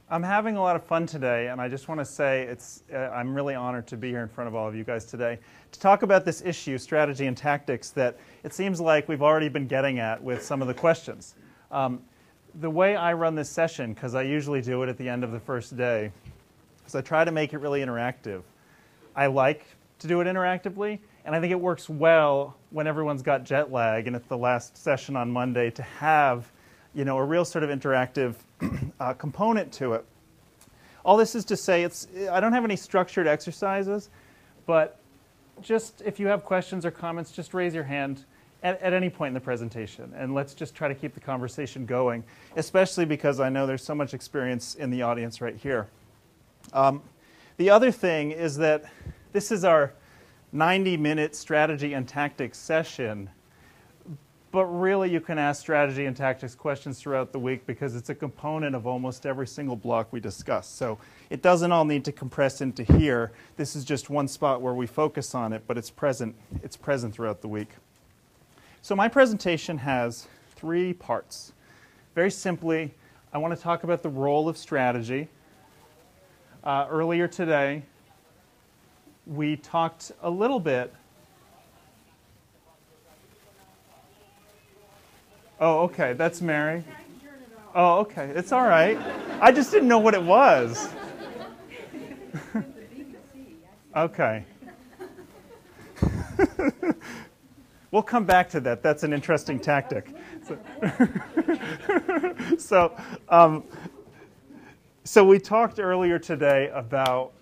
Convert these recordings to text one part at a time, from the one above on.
I'm having a lot of fun today, and I just want to say I'm really honored to be here in front of all of you guys today to talk about this issue, strategy and tactics, that it seems like we've already been getting at with some of the questions. The way I run this session, because I usually do it at the end of the first day, is I try to make it really interactive. I like to do it interactively, and I think it works well when everyone's got jet lag and it's the last session on Monday to have a real sort of interactive component to it. All this is to say, I don't have any structured exercises, but just if you have questions or comments, just raise your hand at any point in the presentation, and let's just try to keep the conversation going, especially because I know there's so much experience in the audience right here. The other thing is that this is our 90-minute strategy and tactics session, but really you can ask strategy and tactics questions throughout the week because it's a component of almost every single block we discuss. So it doesn't all need to compress into here. This is just one spot where we focus on it, but it's present throughout the week. So my presentation has 3 parts. Very simply, I want to talk about the role of strategy. Earlier today, we talked a little bit. Oh, okay, that's Mary. Oh, okay, it's all right. I just didn't know what it was. Okay. We'll come back to that. That's an interesting tactic. So we talked earlier today about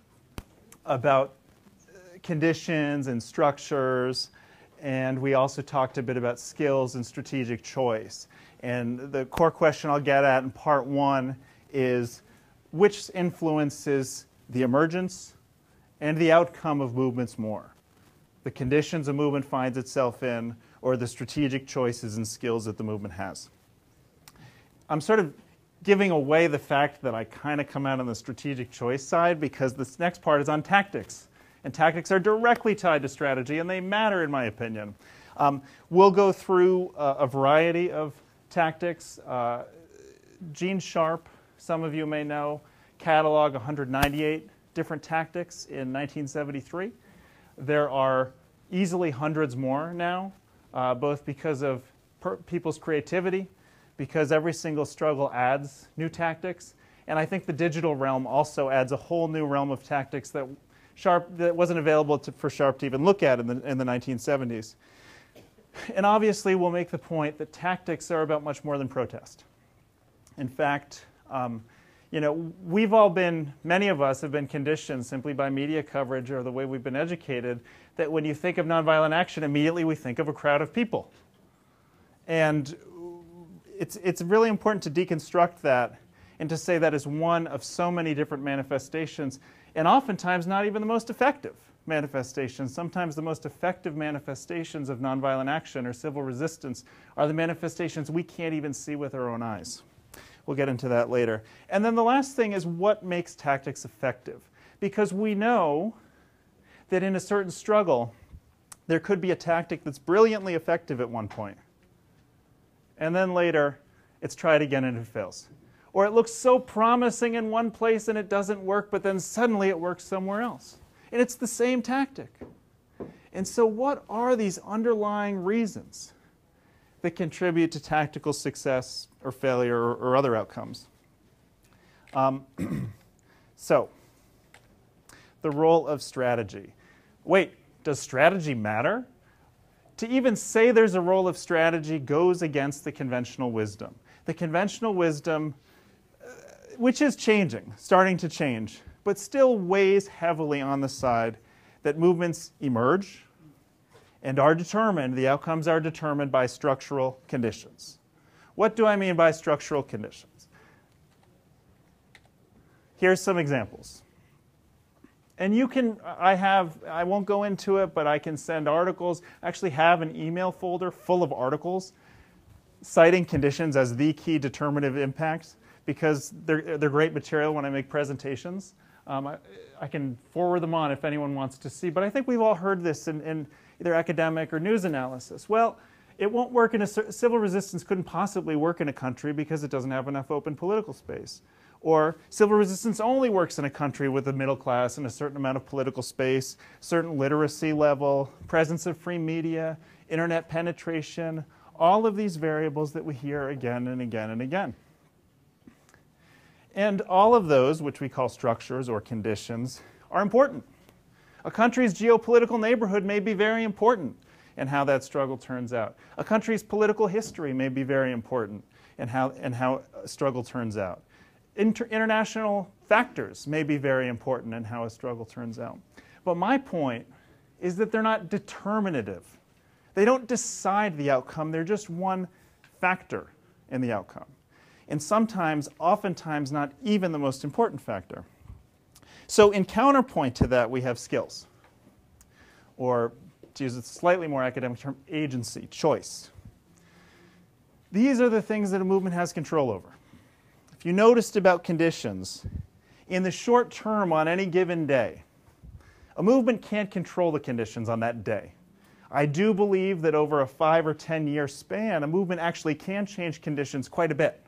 conditions and structures, and we also talked a bit about skills and strategic choice. And the core question I'll get at in part 1 is which influences the emergence and the outcome of movements more? The conditions a movement finds itself in, or the strategic choices and skills that the movement has. I'm sort of giving away the fact that I kind of come out on the strategic choice side because this next part is on tactics. And tactics are directly tied to strategy, and they matter in my opinion. We'll go through a variety of tactics. Gene Sharp, some of you may know, cataloged 198 different tactics in 1973. There are easily hundreds more now, both because of people's creativity, because every single struggle adds new tactics, and I think the digital realm also adds a whole new realm of tactics that wasn't available for Sharp to even look at in the 1970s. And obviously we'll make the point that tactics are about much more than protest. In fact, many of us have been conditioned simply by media coverage or the way we've been educated that when you think of nonviolent action, immediately we think of a crowd of people. And it's really important to deconstruct that and to say that is one of so many different manifestations, and oftentimes not even the most effective manifestations. Sometimes the most effective manifestations of nonviolent action or civil resistance are the manifestations we can't even see with our own eyes. We'll get into that later. And then the last thing is what makes tactics effective. Because we know that in a certain struggle, there could be a tactic that's brilliantly effective at one point. And then later, it's tried again and it fails. Or it looks so promising in one place and it doesn't work, but then suddenly it works somewhere else. And it's the same tactic. And so what are these underlying reasons that contribute to tactical success or failure or other outcomes? So, the role of strategy. Wait, does strategy matter? To even say there's a role of strategy goes against the conventional wisdom. The conventional wisdom, which is changing, starting to change, but still weighs heavily on the side that movements emerge and are determined, the outcomes are determined by structural conditions. What do I mean by structural conditions? Here's some examples. And you can, I won't go into it, but I can send articles. I actually have an email folder full of articles citing conditions as the key determinative impacts because they're great material when I make presentations. I can forward them on if anyone wants to see, but I think we've all heard this in either academic or news analysis. Well, it won't work civil resistance couldn't possibly work in a country because it doesn't have enough open political space. Or civil resistance only works in a country with a middle class and a certain amount of political space, certain literacy level, presence of free media, internet penetration, all of these variables that we hear again and again and again. And all of those, which we call structures or conditions, are important. A country's geopolitical neighborhood may be very important in how that struggle turns out. A country's political history may be very important in how a struggle turns out. International factors may be very important in how a struggle turns out. But my point is that they're not determinative. They don't decide the outcome. They're just one factor in the outcome. And sometimes, oftentimes, not even the most important factor. So in counterpoint to that, we have skills. Or, to use a slightly more academic term, agency, choice. These are the things that a movement has control over. If you noticed about conditions, in the short term on any given day, a movement can't control the conditions on that day. I do believe that over a 5 or 10 year span, a movement actually can change conditions quite a bit.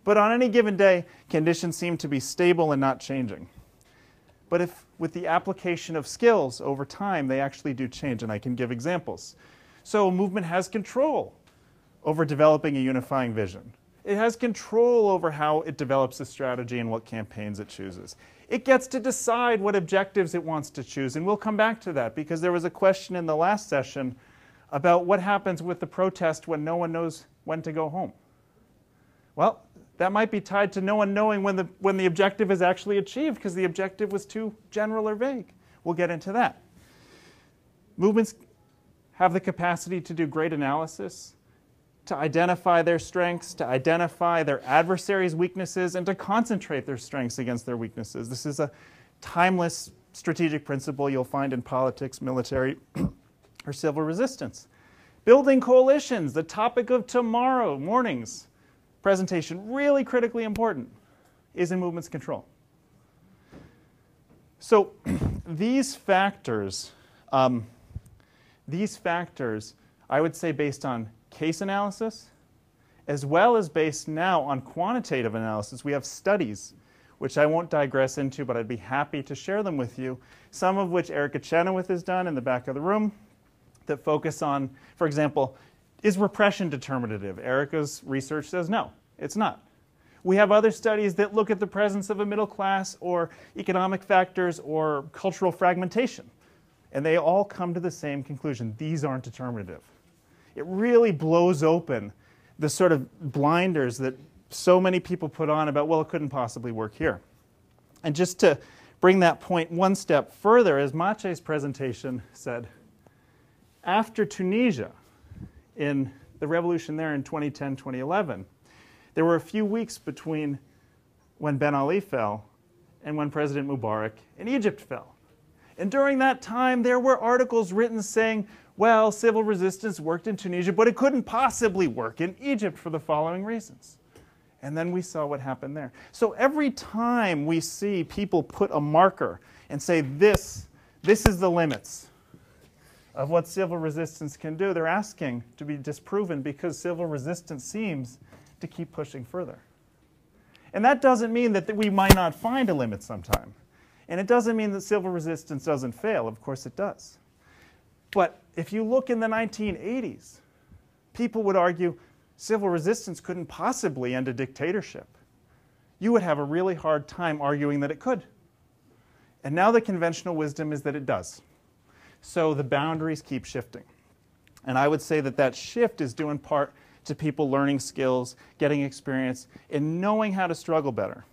But on any given day, conditions seem to be stable and not changing. But if with the application of skills over time, they actually do change, and I can give examples. So a movement has control over developing a unifying vision. It has control over how it develops a strategy and what campaigns it chooses. It gets to decide what objectives it wants to choose, and we'll come back to that because there was a question in the last session about what happens with the protest when no one knows when to go home. Well, that might be tied to no one knowing when the objective is actually achieved because the objective was too general or vague. We'll get into that. Movements have the capacity to do great analysis, to identify their strengths, to identify their adversaries' weaknesses, and to concentrate their strengths against their weaknesses. This is a timeless strategic principle you'll find in politics, military, or civil resistance. Building coalitions, the topic of tomorrow morning's presentation, really critically important, is in movement's control. So these factors, I would say based on case analysis, as well as based now on quantitative analysis. We have studies, which I won't digress into, but I'd be happy to share them with you, some of which Erica Chenoweth has done in the back of the room that focus on, for example, is repression determinative? Erica's research says no, it's not. We have other studies that look at the presence of a middle class or economic factors or cultural fragmentation. And they all come to the same conclusion. These aren't determinative. It really blows open the sort of blinders that so many people put on about, well, it couldn't possibly work here. And just to bring that point one step further, as Maciej's presentation said, after Tunisia, in the revolution there in 2010, 2011, there were a few weeks between when Ben Ali fell and when President Mubarak in Egypt fell. And during that time, there were articles written saying, well, civil resistance worked in Tunisia, but it couldn't possibly work in Egypt for the following reasons. And then we saw what happened there. So every time we see people put a marker and say, this is the limits of what civil resistance can do, they're asking to be disproven because civil resistance seems to keep pushing further. And that doesn't mean that we might not find a limit sometime. And it doesn't mean that civil resistance doesn't fail. Of course it does. But if you look in the 1980s, people would argue civil resistance couldn't possibly end a dictatorship. You would have a really hard time arguing that it could. And now the conventional wisdom is that it does. So the boundaries keep shifting. And I would say that that shift is due in part to people learning skills, getting experience, and knowing how to struggle better.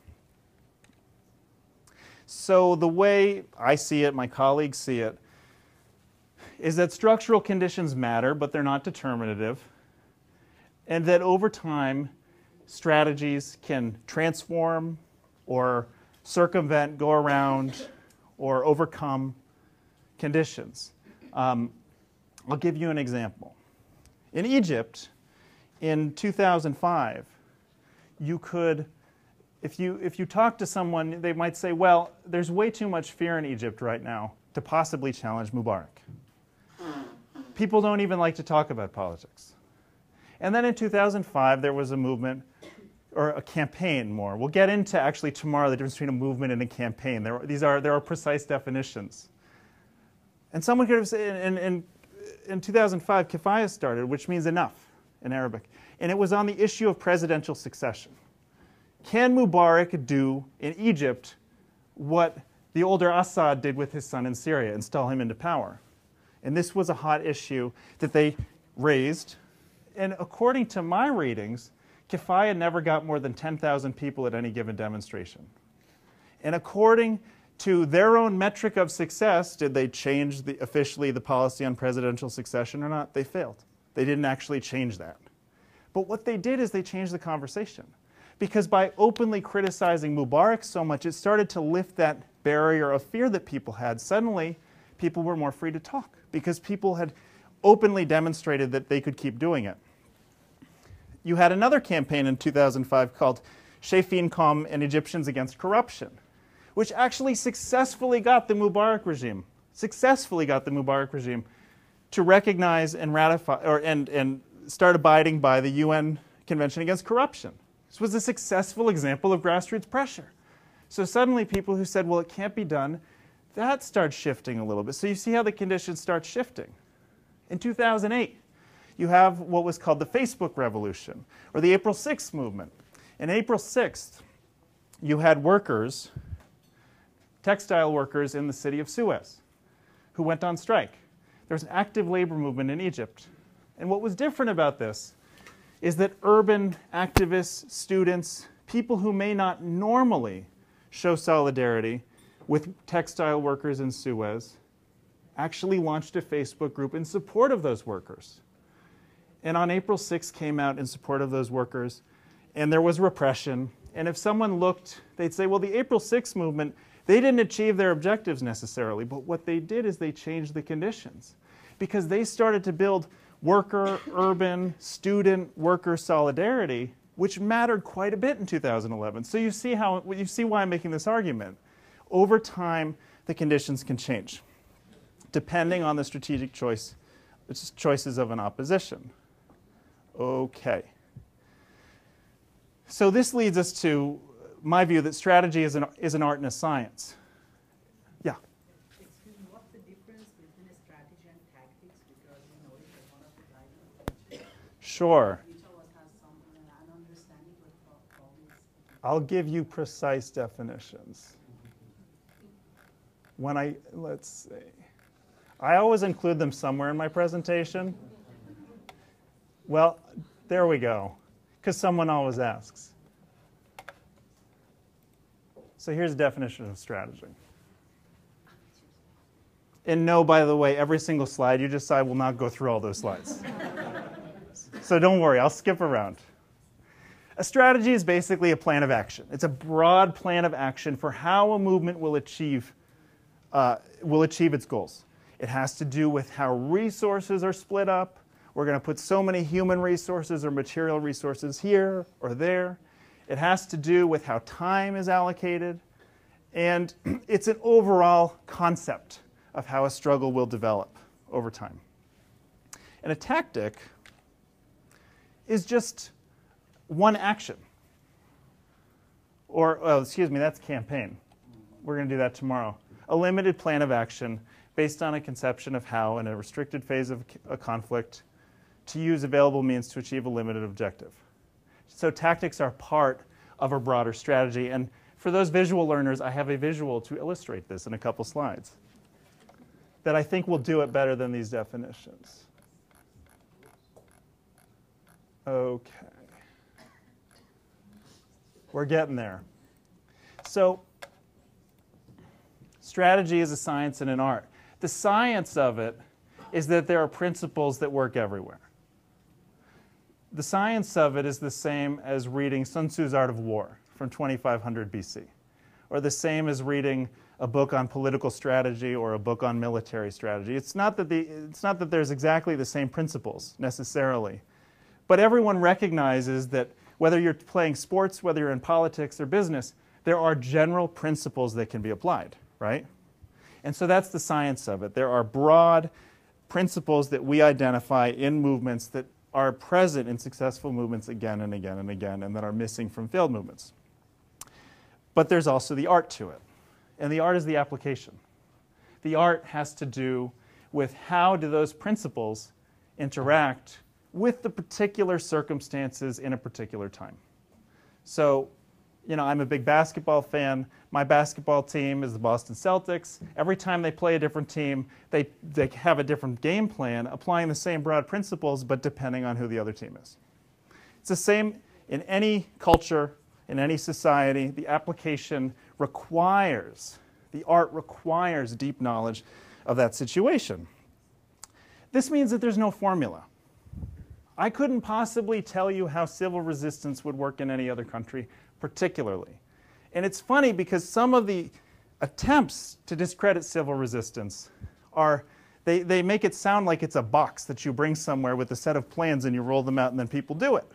So the way I see it, my colleagues see it, is that structural conditions matter, but they're not determinative, and that over time, strategies can transform or circumvent, go around, or overcome conditions. I'll give you an example. In Egypt, in 2005, you could, if you talk to someone, they might say, well, there's way too much fear in Egypt right now to possibly challenge Mubarak. People don't even like to talk about politics. And then in 2005, there was a movement or a campaign more. We'll get into actually tomorrow the difference between a movement and a campaign. There are precise definitions. And someone could have said, in 2005, kifaya started, which means enough in Arabic. And it was on the issue of presidential succession. Can Mubarak do in Egypt what the older Assad did with his son in Syria, install him into power? And this was a hot issue that they raised. And according to my readings, kifaya never got more than 10,000 people at any given demonstration. And according to their own metric of success, did they change officially the policy on presidential succession or not? They failed. They didn't actually change that. But what they did is they changed the conversation. Because by openly criticizing Mubarak so much, it started to lift that barrier of fear that people had. Suddenly, people were more free to talk because people had openly demonstrated that they could keep doing it. You had another campaign in 2005 called Shayfin and Egyptians Against Corruption, which actually successfully got the Mubarak regime, to recognize and ratify and start abiding by the UN Convention Against Corruption. This was a successful example of grassroots pressure. So suddenly people who said, well, it can't be done, that starts shifting a little bit. So you see how the conditions start shifting. In 2008, you have what was called the Facebook Revolution, or the April 6th movement. In April 6th, you had workers, textile workers in the city of Suez, who went on strike. There was an active labor movement in Egypt. And what was different about this is that urban activists, students, people who may not normally show solidarity with textile workers in Suez actually launched a Facebook group in support of those workers. And on April 6th came out in support of those workers, and there was repression. And if someone looked, they'd say, well, the April 6th movement, they didn't achieve their objectives necessarily, but what they did is they changed the conditions because they started to build worker, urban, student, worker solidarity, which mattered quite a bit in 2011. So you see why I'm making this argument. Over time, the conditions can change, depending on the strategic choices of an opposition. Okay. So this leads us to my view that strategy is an art and a science. Yeah? Excuse me, what's the difference between a strategy and tactics? Because we know it's one of the guidelines. Sure. Each of us has some understanding of all this. I'll give you precise definitions. Let's see. I always include them somewhere in my presentation. Well, there we go, because someone always asks. So here's a definition of strategy. And no, by the way, every single slide you just saw, I will not go through all those slides. So don't worry, I'll skip around. A strategy is basically a plan of action. It's a broad plan of action for how a movement will achieve its goals. It has to do with how resources are split up. We're going to put so many human resources or material resources here or there. It has to do with how time is allocated. And it's an overall concept of how a struggle will develop over time. And a tactic is just one action. Or, oh, excuse me, that's campaign. We're going to do that tomorrow. A limited plan of action based on a conception of how, in a restricted phase of a conflict, to use available means to achieve a limited objective. So tactics are part of a broader strategy. And for those visual learners, I have a visual to illustrate this in a couple slides that I think will do it better than these definitions. Okay. We're getting there. So strategy is a science and an art. The science of it is that there are principles that work everywhere. The science of it is the same as reading Sun Tzu's Art of War from 2500 BC, or the same as reading a book on political strategy or a book on military strategy. It's not that there's exactly the same principles necessarily, but everyone recognizes that whether you're playing sports, whether you're in politics or business, there are general principles that can be applied, right? And so that's the science of it. There are broad principles that we identify in movements that are present in successful movements again and again and again, and that are missing from failed movements. But there's also the art to it. And the art is the application. The art has to do with how do those principles interact with the particular circumstances in a particular time. So, you know, I'm a big basketball fan. My basketball team is the Boston Celtics. Every time they play a different team, they have a different game plan, applying the same broad principles, but depending on who the other team is. It's the same in any culture, in any society. The application requires, the art requires deep knowledge of that situation. This means that there's no formula. I couldn't possibly tell you how civil resistance would work in any other country, particularly. And it's funny because some of the attempts to discredit civil resistance are, they make it sound like it's a box that you bring somewhere with a set of plans and you roll them out and then people do it.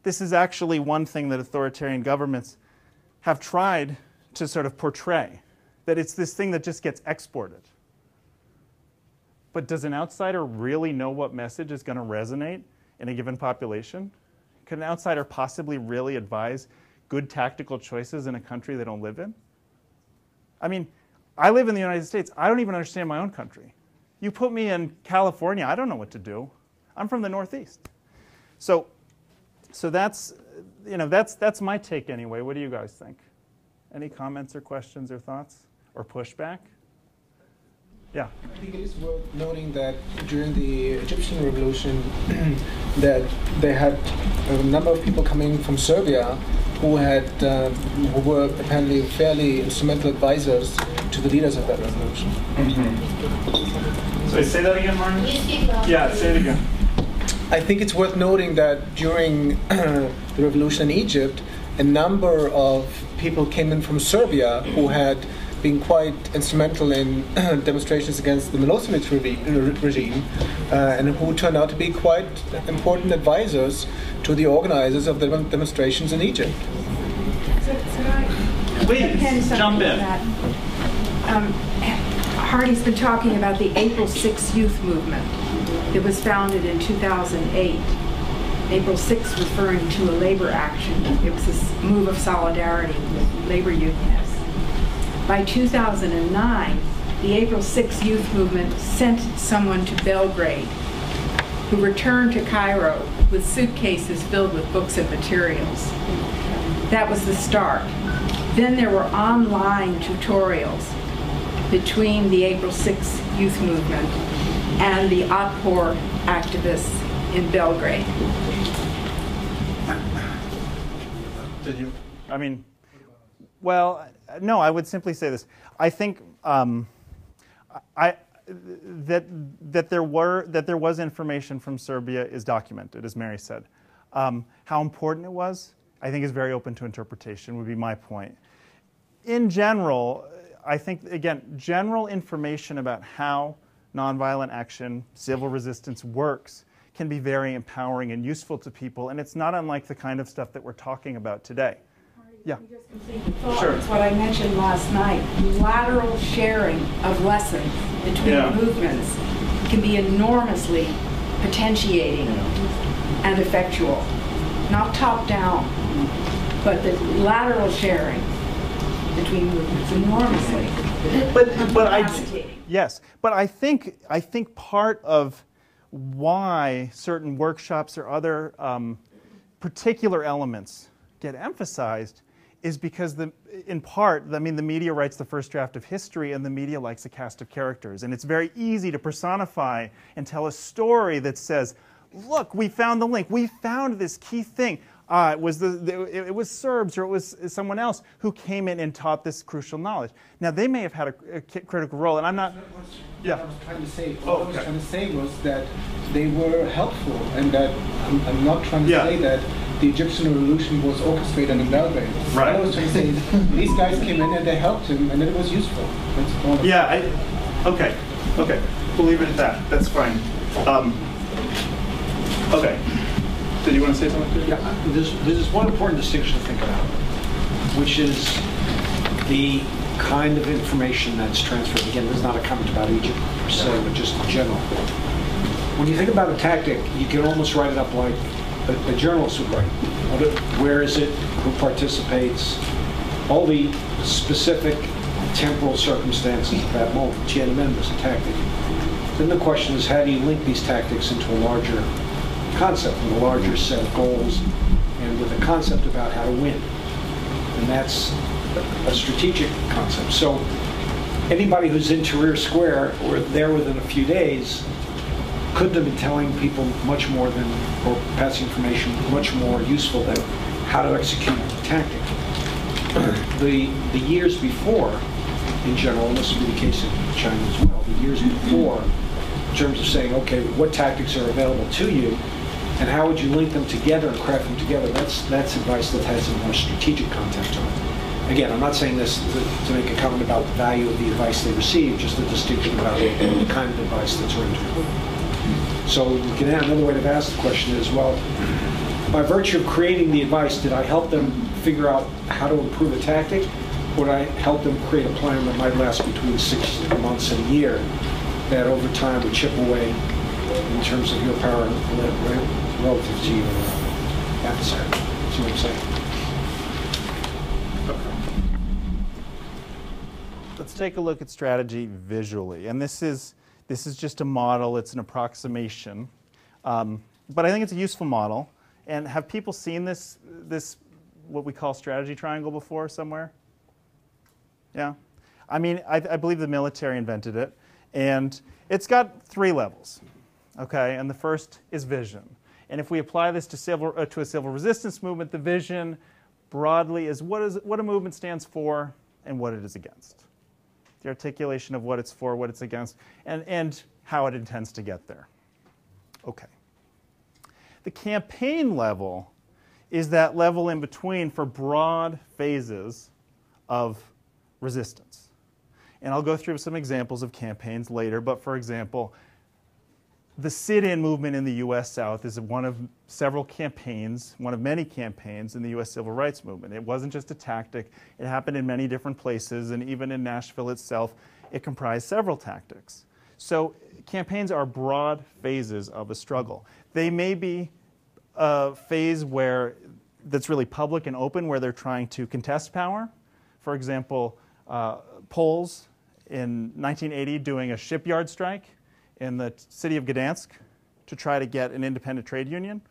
This is actually one thing that authoritarian governments have tried to sort of portray, that it's this thing that just gets exported. But does an outsider really know what message is going to resonate in a given population? Could an outsider possibly really advise good tactical choices in a country they don't live in? I mean, I live in the United States. I don't even understand my own country. You put me in California, I don't know what to do. I'm from the Northeast. So that's, you know, that's my take anyway. What do you guys think? Any comments or questions or thoughts or pushback? Yeah. I think it is worth noting that during the Egyptian revolution that they had a number of people coming from Serbia who were apparently fairly instrumental advisors to the leaders of that revolution. Mm-hmm. So say that again, Martin? Yeah, say it again. I think it's worth noting that during the revolution in Egypt, a number of people came in from Serbia who had been quite instrumental in demonstrations against the Milosevic regime, and who turned out to be quite important advisors to the organizers of the demonstrations in Egypt. Please, jump in. Hardy's been talking about the April 6 Youth Movement. It was founded in 2008. April 6 referring to a labor action. It was a move of solidarity with labor unionists. By 2009, the April 6 Youth Movement sent someone to Belgrade who returned to Cairo with suitcases filled with books and materials. That was the start. Then there were online tutorials between the April 6 Youth Movement and the Otpor activists in Belgrade. Did you? I mean, well, no, I would simply say this. I think that there was information from Serbia is documented, as Mary said. How important it was, I think, is very open to interpretation, would be my point. In general, I think, again, general information about how nonviolent action, civil resistance works can be very empowering and useful to people, and it's not unlike the kind of stuff that we're talking about today. Yeah. Just complete the thought. Sure. It's what I mentioned last night. Lateral sharing of lessons between movements can be enormously potentiating and effectual. Not top down, but the lateral sharing between movements enormously. But I think part of why certain workshops or other particular elements get emphasized is because, in part, I mean, the media writes the first draft of history, and the media likes a cast of characters. And it's very easy to personify and tell a story that says, look, we found the link. We found this key thing. It was Serbs or it was someone else who came in and taught this crucial knowledge. Now, they may have had a critical role, and I'm not... Yeah. I was trying to say, what I was trying to say was that they were helpful, and that I'm not trying to say that the Egyptian revolution was orchestrated in Belgrade. Right. I was trying to say these guys came in and they helped him, and it was useful. That's all. Okay. We'll leave it at that. That's fine. Okay. Did you want to say something? Yeah. There's one important distinction to think about, which is the kind of information that's transferred. Again, this is not a comment about Egypt per se, but just in general. when you think about a tactic, you can almost write it up like a journalist would write. Where is it? Who participates? All the specific temporal circumstances of that moment. Tiananmen was a tactic. Then the question is, how do you link these tactics into a larger concept, and a larger set of goals, and with a concept about how to win? And that's a strategic concept. So anybody who's in Tahrir Square or there within a few days couldn't have been telling people much more than, or passing information much more useful than how to execute a tactic. The years before, in general, and this would be the case in China as well, the years before, in terms of saying, okay, what tactics are available to you, and how would you link them together and craft them together, that's advice that has a more strategic context on it. Again, I'm not saying this to make a comment about the value of the advice they receive, just a distinction about the kind of advice that's rendered. So you can have another way to ask the question is, well, by virtue of creating the advice, did I help them figure out how to improve a tactic? Or did I help them create a plan that might last between 6 months and a year that over time would chip away in terms of your power relative to your adversary? See what I'm saying? Let's take a look at strategy visually. And this is just a model. It's an approximation. But I think it's a useful model. And have people seen this what we call strategy triangle before somewhere? Yeah? I mean, I believe the military invented it. And it's got 3 levels. Okay? And the first is vision. And if we apply this to a civil resistance movement, the vision broadly is what a movement stands for and what it is against. The articulation of what it's for, what it's against, and how it intends to get there. Okay. The campaign level is that level in between for broad phases of resistance. And I'll go through some examples of campaigns later, but for example, the sit-in movement in the U.S. South is one of several campaigns, one of many campaigns in the U.S. Civil Rights Movement. It wasn't just a tactic. It happened in many different places, and even in Nashville itself, it comprised several tactics. So campaigns are broad phases of a struggle. They may be a phase that's really public and open, where they're trying to contest power. For example, Poles in 1980 doing a shipyard strike in the city of Gdansk to try to get an independent trade union.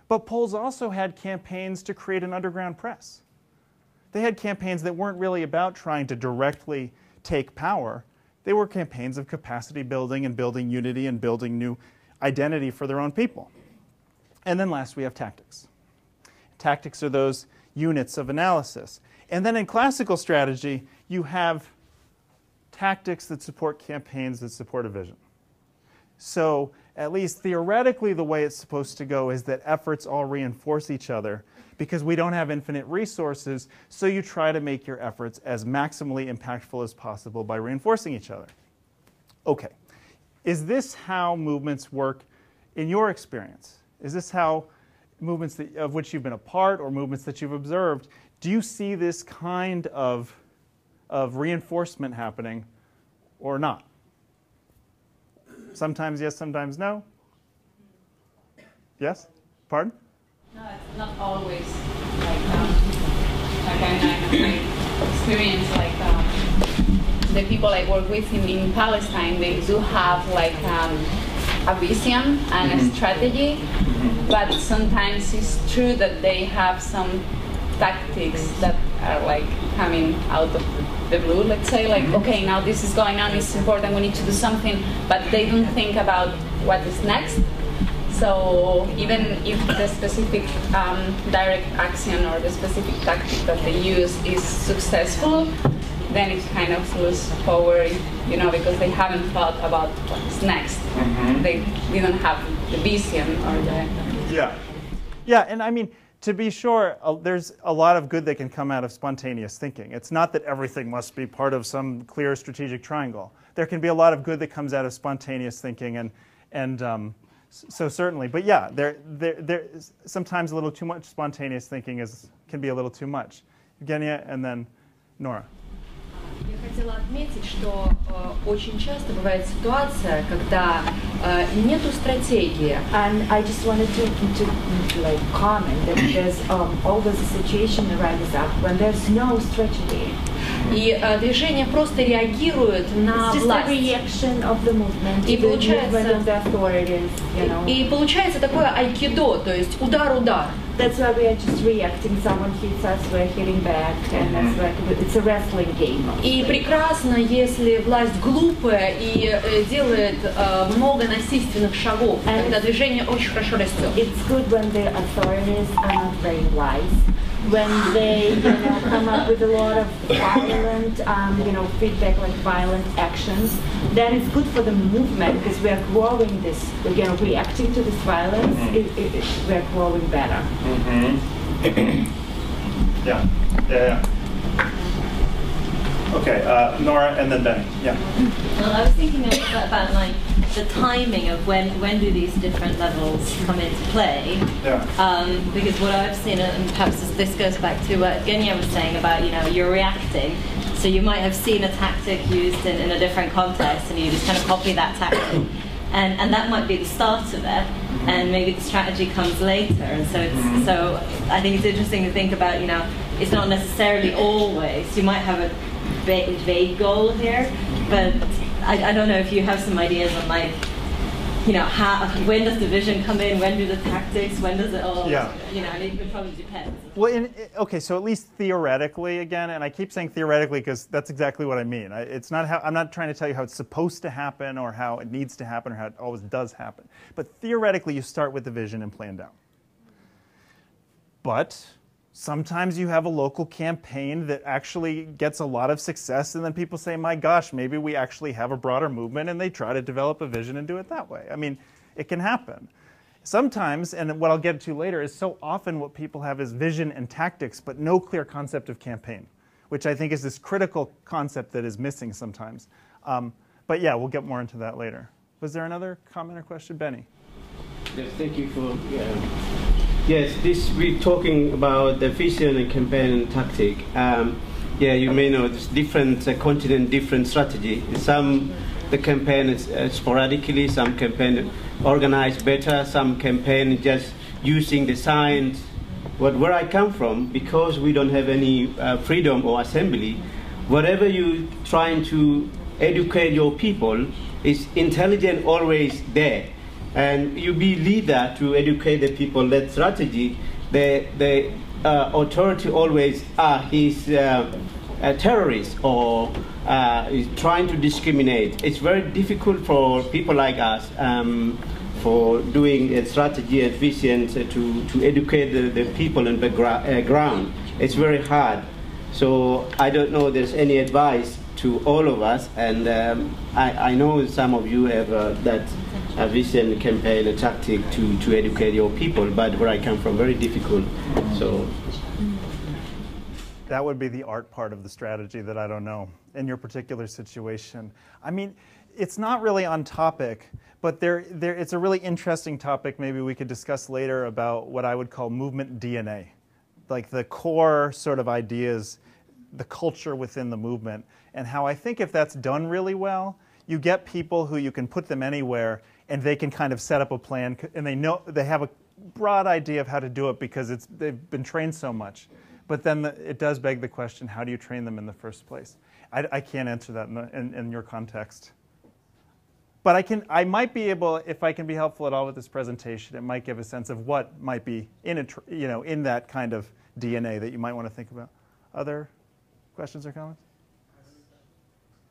But Poles also had campaigns to create an underground press. They had campaigns that weren't really about trying to directly take power. They were campaigns of capacity building and building unity and building new identity for their own people. And then last, we have tactics. Tactics are those units of analysis. And then in classical strategy, you have tactics that support campaigns that support a vision. So at least theoretically, the way it's supposed to go is that efforts all reinforce each other because we don't have infinite resources, so you try to make your efforts as maximally impactful as possible by reinforcing each other. Okay. Is this how movements work in your experience? Is this how movements of which you've been a part or movements that you've observed, do you see this kind of reinforcement happening or not? Sometimes yes, sometimes no. Yes? Pardon? No, it's not always like I experience the people I work with in Palestine, they do have a vision and a strategy, but sometimes it's true that they have some tactics that are coming out of the blue, let's say, okay, now this is going on, it's important, we need to do something, but they don't think about what is next. So even if the specific direct action or the specific tactic that they use is successful, then it kind of loses power, because they haven't thought about what's next. They didn't have the vision or the... Yeah, and I mean, to be sure, there's a lot of good that can come out of spontaneous thinking. It's not that everything must be part of some clear strategic triangle. There can be a lot of good that comes out of spontaneous thinking, and so certainly. But yeah, there sometimes a little too much spontaneous thinking can be a little too much. Evgenia, and then Nora. Я хотела отметить, что очень часто бывает ситуация, когда нету стратегии. And I just wanted to like comment that there's always a situation arises up when there's no strategy. И движение просто реагирует на It's just a власть. reaction of the movement, И the получается, movement of the authorities, you know. и получается такое айкидо, то есть удар-удар. That's why we are just reacting. Someone hits us, we're hitting back, and that's like it's a wrestling game. И прекрасно, если власть глупая и делает много насильственных шагов, тогда движение очень хорошо растет. It's good when the authorities are not very wise, when they, you know, come up with a lot of violent, you know, feedback, like violent actions. Then it's good for the movement because we are growing this, you know, reacting to this violence. We are growing better. Yeah. Okay, Nora and then Benny. Yeah. Well, I was thinking about like the timing of when do these different levels come into play. Yeah. Because what I've seen, and perhaps this goes back to what Genya was saying about, you know, you're reacting. So you might have seen a tactic used in a different context, and you just kind of copy that tactic. And that might be the start of it, and maybe the strategy comes later. And so it's, so I think it's interesting to think about, you know, it's not necessarily always, you might have a vague goal here, but I don't know if you have some ideas on, like, you know, when does the vision come in, when do the tactics, when does it all, you know, it would probably depend. Well, okay, so at least theoretically, again, and I keep saying theoretically because that's exactly what I mean. It's not how, I'm not trying to tell you how it's supposed to happen or how it needs to happen or how it always does happen. But theoretically, you start with the vision and plan down. But sometimes you have a local campaign that actually gets a lot of success, and then people say, my gosh, maybe we actually have a broader movement, and they try to develop a vision and do it that way. I mean, it can happen. Sometimes, and what I'll get to later, is so often what people have is vision and tactics, but no clear concept of campaign, which I think is this critical concept that is missing sometimes. But yeah, we'll get more into that later. Was there another comment or question? Benny? Yes, thank you for... Yes, we're talking about the vision and campaign and tactic. Yeah, you may know there's different continent, different strategy. Some the campaign is sporadically, some campaign organized better, some campaign just using the science. But where I come from, because we don't have any freedom or assembly, whatever you trying to educate your people is intelligent always there. And you be leader to educate the people that strategy, the authority always he's a terrorist or is trying to discriminate. It's very difficult for people like us for doing a strategy and vision to educate the people on the ground. It's very hard. So I don't know if there's any advice to all of us, and I know some of you have that a vision, campaign, a tactic to educate your people, but where I come from, very difficult. So that would be the art part of the strategy that I don't know in your particular situation. I mean, it's not really on topic, but it's a really interesting topic maybe we could discuss later about what I would call movement DNA, like the core sort of ideas, the culture within the movement, and how I think if that's done really well, you get people who you can put them anywhere and they can kind of set up a plan, and they have a broad idea of how to do it because they've been trained so much. But then it does beg the question, how do you train them in the first place? I can't answer that in your context. But I might be able, if I can be helpful at all with this presentation, it might give a sense of what might be in that kind of DNA that you might want to think about. Other questions or comments?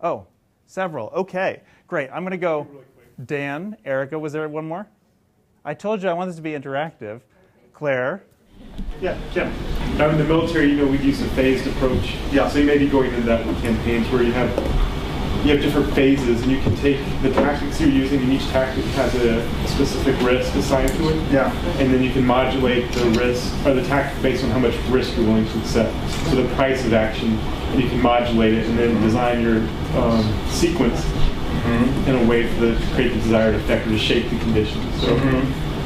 Oh, several. Okay, great. I'm going to go Dan, Erica, was there one more? I told you I want this to be interactive. Claire? Yeah, Jim. Now in the military, we'd use a phased approach. Yeah. So you may be going into that with campaigns where you have different phases, and you can take the tactics you're using, and each tactic has a specific risk assigned to it. Yeah. And then you can modulate the risk, or the tactic based on how much risk you're willing to accept. So the price of action, you can modulate it and then design your sequence in a way to create the desired effect or to shape the conditions. So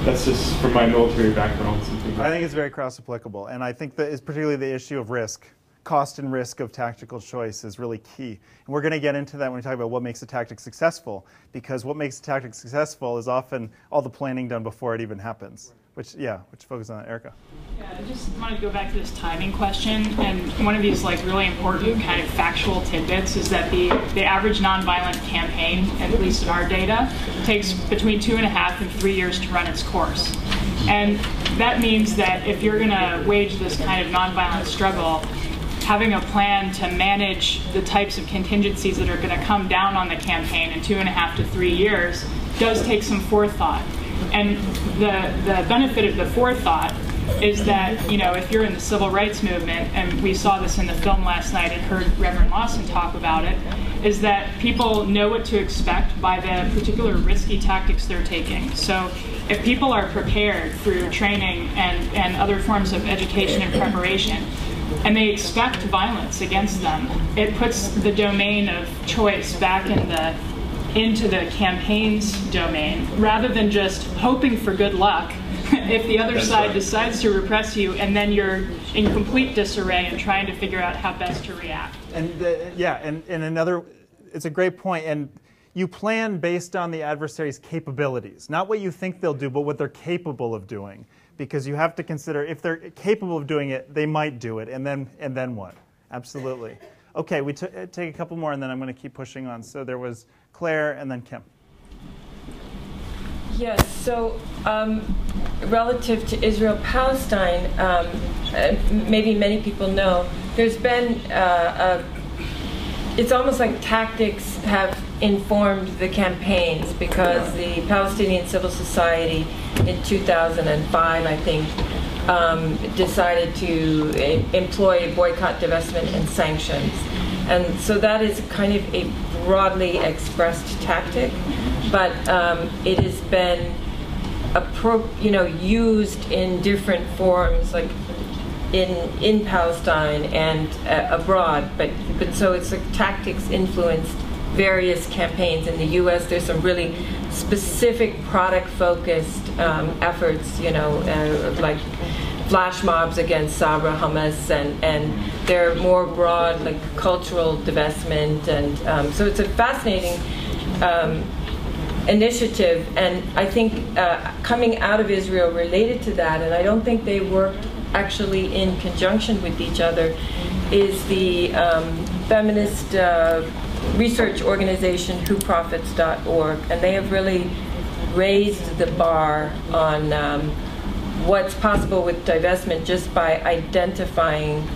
that's just from my military background. I think it's very cross-applicable, and I think that is particularly the issue of risk. cost and risk of tactical choice is really key. And we're going to get into that when we talk about what makes a tactic successful, because what makes a tactic successful is often all the planning done before it even happens. Which focuses on Erica. Yeah, I just wanted to go back to this timing question, and one of these like really important kind of factual tidbits is that the average nonviolent campaign, at least in our data, takes between 2.5 and 3 years to run its course. And that means that if you're going to wage this kind of nonviolent struggle, having a plan to manage the types of contingencies that are going to come down on the campaign in 2.5 to 3 years does take some forethought. And the benefit of the forethought is that, you know, if you're in the civil rights movement, and we saw this in the film last night and heard Reverend Lawson talk about it, is that people know what to expect by the particular risky tactics they're taking. So if people are prepared through training and other forms of education and preparation, and they expect violence against them, it puts the domain of choice back into the campaign's domain, rather than just hoping for good luck if the other side decides to repress you, and then you're in complete disarray and trying to figure out how best to react. And and another, it's a great point. And you plan based on the adversary's capabilities, not what you think they'll do, but what they're capable of doing. Because you have to consider, if they're capable of doing it, they might do it, and then what? Absolutely. Okay, we take a couple more, and then I'm going to keep pushing on. So there was Claire, and then Kim. Yes, so relative to Israel-Palestine, maybe many people know, there's been, it's almost like tactics have informed the campaigns, because the Palestinian civil society in 2005, I think, decided to employ boycott, divestment, and sanctions. And so that is kind of a broadly expressed tactic, but it has been used in different forms, like in Palestine and abroad. But so it's like tactics influenced various campaigns. In the U.S., there's some really specific product-focused efforts, like flash mobs against Sabra, Hamas, and they're more broad, like cultural divestment, and so it's a fascinating initiative. And I think coming out of Israel related to that, and I don't think they worked actually in conjunction with each other, is the feminist research organization whoprofits.org, and they have really raised the bar on what's possible with divestment just by identifying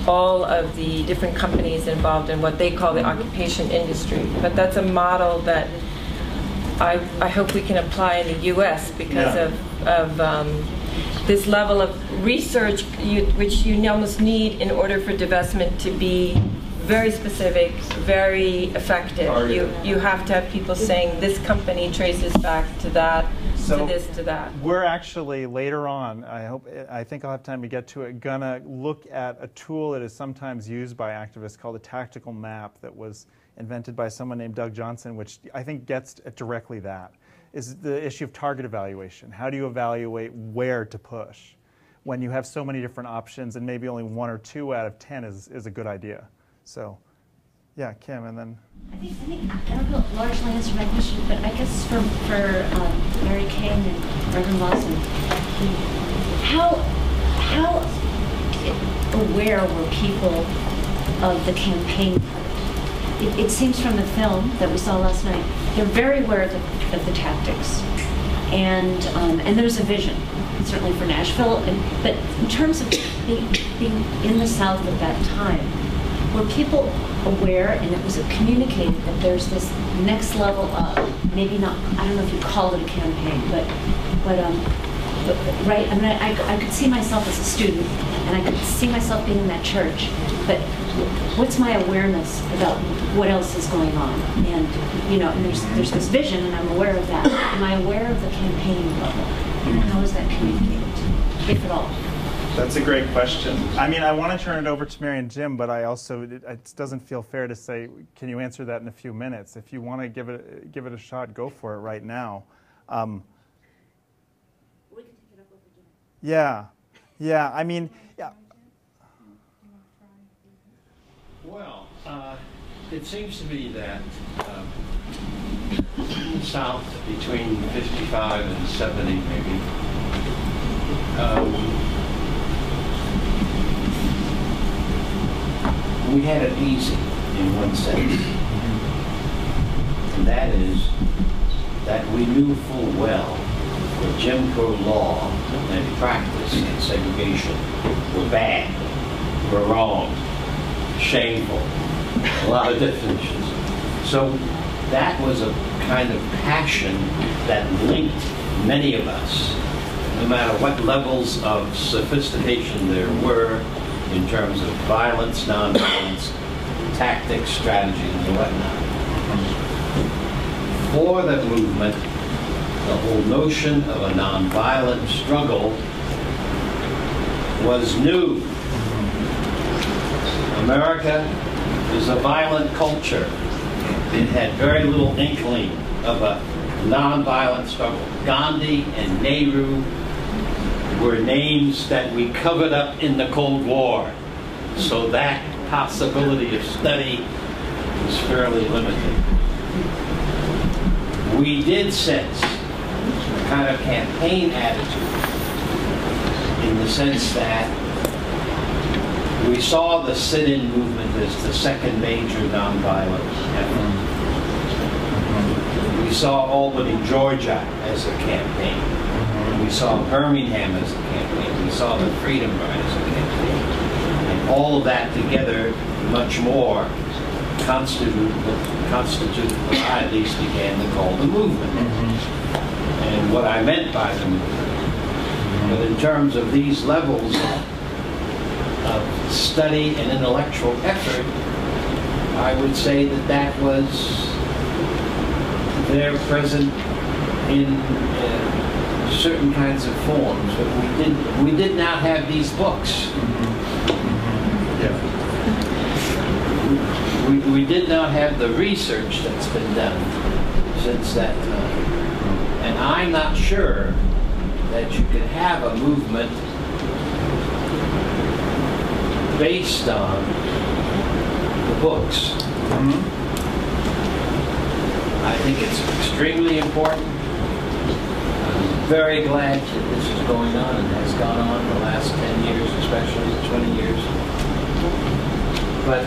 all of the different companies involved in what they call the occupation industry. But that's a model that I hope we can apply in the U.S. because of this level of research which you almost need in order for divestment to be very specific, very effective. You have to have people saying this company traces back to that, to this, to that. We're actually later on, I think I'll have time to get to it, gonna look at a tool that is sometimes used by activists called a tactical map that was invented by someone named Doug Johnson, which I think gets at directly that, is the issue of target evaluation. How do you evaluate where to push when you have so many different options and maybe only 1 or 2 out of 10 is a good idea? So, yeah, Kim, and then... I think I don't know, largely answered my question, but I guess for Mary Kay and Reverend Lawson, how aware were people of the campaign? It seems from the film that we saw last night, they're very aware of the tactics, and there's a vision, certainly for Nashville. But in terms of being in the South at that time, were people aware, and it was communicated, that there's this next level of, maybe not, I don't know if you call it a campaign, but right, I mean, I could see myself as a student, and I could see myself being in that church, but what's my awareness about what else is going on? And, and there's this vision, and I'm aware of that. Am I aware of the campaign level? And how is that communicated, if at all? That's a great question. I mean, I want to turn it over to Mary and Jim, but it doesn't feel fair to say, can you answer that in a few minutes? If you want to give it a shot, go for it right now. We can take it up with Jim. Yeah. I mean, yeah. It seems to me that in the South, between 55 and 70 maybe, we had it easy in one sense. And that is that we knew full well that Jim Crow law and practice and segregation were bad, were wrong, shameful, a lot of definitions. So that was a kind of passion that linked many of us, no matter what levels of sophistication there were in terms of violence, non-violence, tactics, strategies, and whatnot. For the movement, the whole notion of a non-violent struggle was new. America is a violent culture. It had very little inkling of a non-violent struggle. Gandhi and Nehru were names that we covered up in the Cold War. So that possibility of study was fairly limited. We did sense a kind of campaign attitude in the sense that we saw the sit-in movement as the second major nonviolent effort. We saw Albany, Georgia as a campaign. We saw Birmingham as a campaign. We saw the Freedom Ride as a campaign. And all of that together, much more, constitute what I at least began to call the movement. And what I meant by the movement. But in terms of these levels of study and intellectual effort, I would say that that was there present in certain kinds of forms, but we did not have these books. We did not have the research that's been done since that time. And I'm not sure that you could have a movement based on the books. I think it's extremely important. I'm very glad that this is going on and has gone on the last 10 years, especially 20 years. But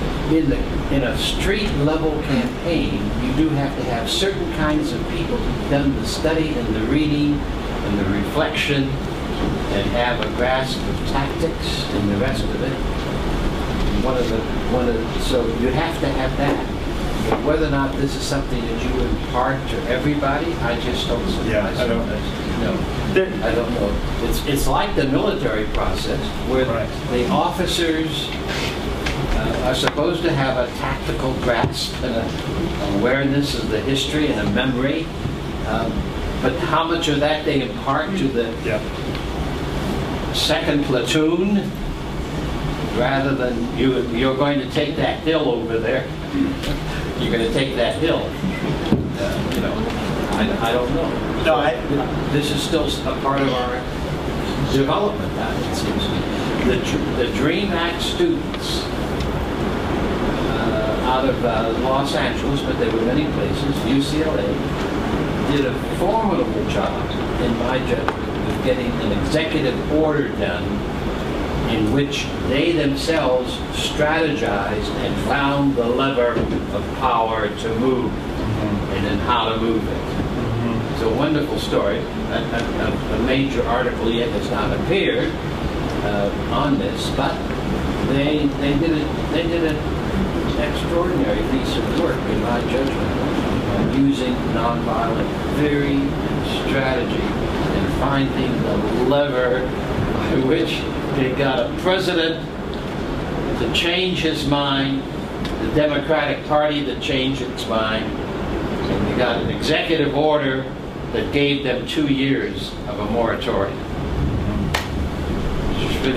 in a street level campaign, you do have to have certain kinds of people who've done the study and the reading and the reflection and have a grasp of tactics and the rest of it. So you have to have that. But whether or not this is something that you impart to everybody, I just don't see. Yeah, I don't know. No, I don't know. It's like the military process where the officers are supposed to have a tactical grasp and an awareness of the history and a memory. But how much of that they impart to the second platoon, rather than you're going to take that hill over there. You're going to take that hill. I don't know. No, this is still a part of our development. It seems to me. The DREAM Act students out of Los Angeles, but there were many places, UCLA, did a formidable job, in my judgment, of getting an executive order done in which they themselves strategized and found the lever of power to move and then how to move it. It's a wonderful story. A major article yet has not appeared on this, but they did an extraordinary piece of work, in my judgment, using nonviolent theory and strategy and finding the lever by which they got a president to change his mind, the Democratic Party to change its mind, and they got an executive order that gave them 2 years of a moratorium.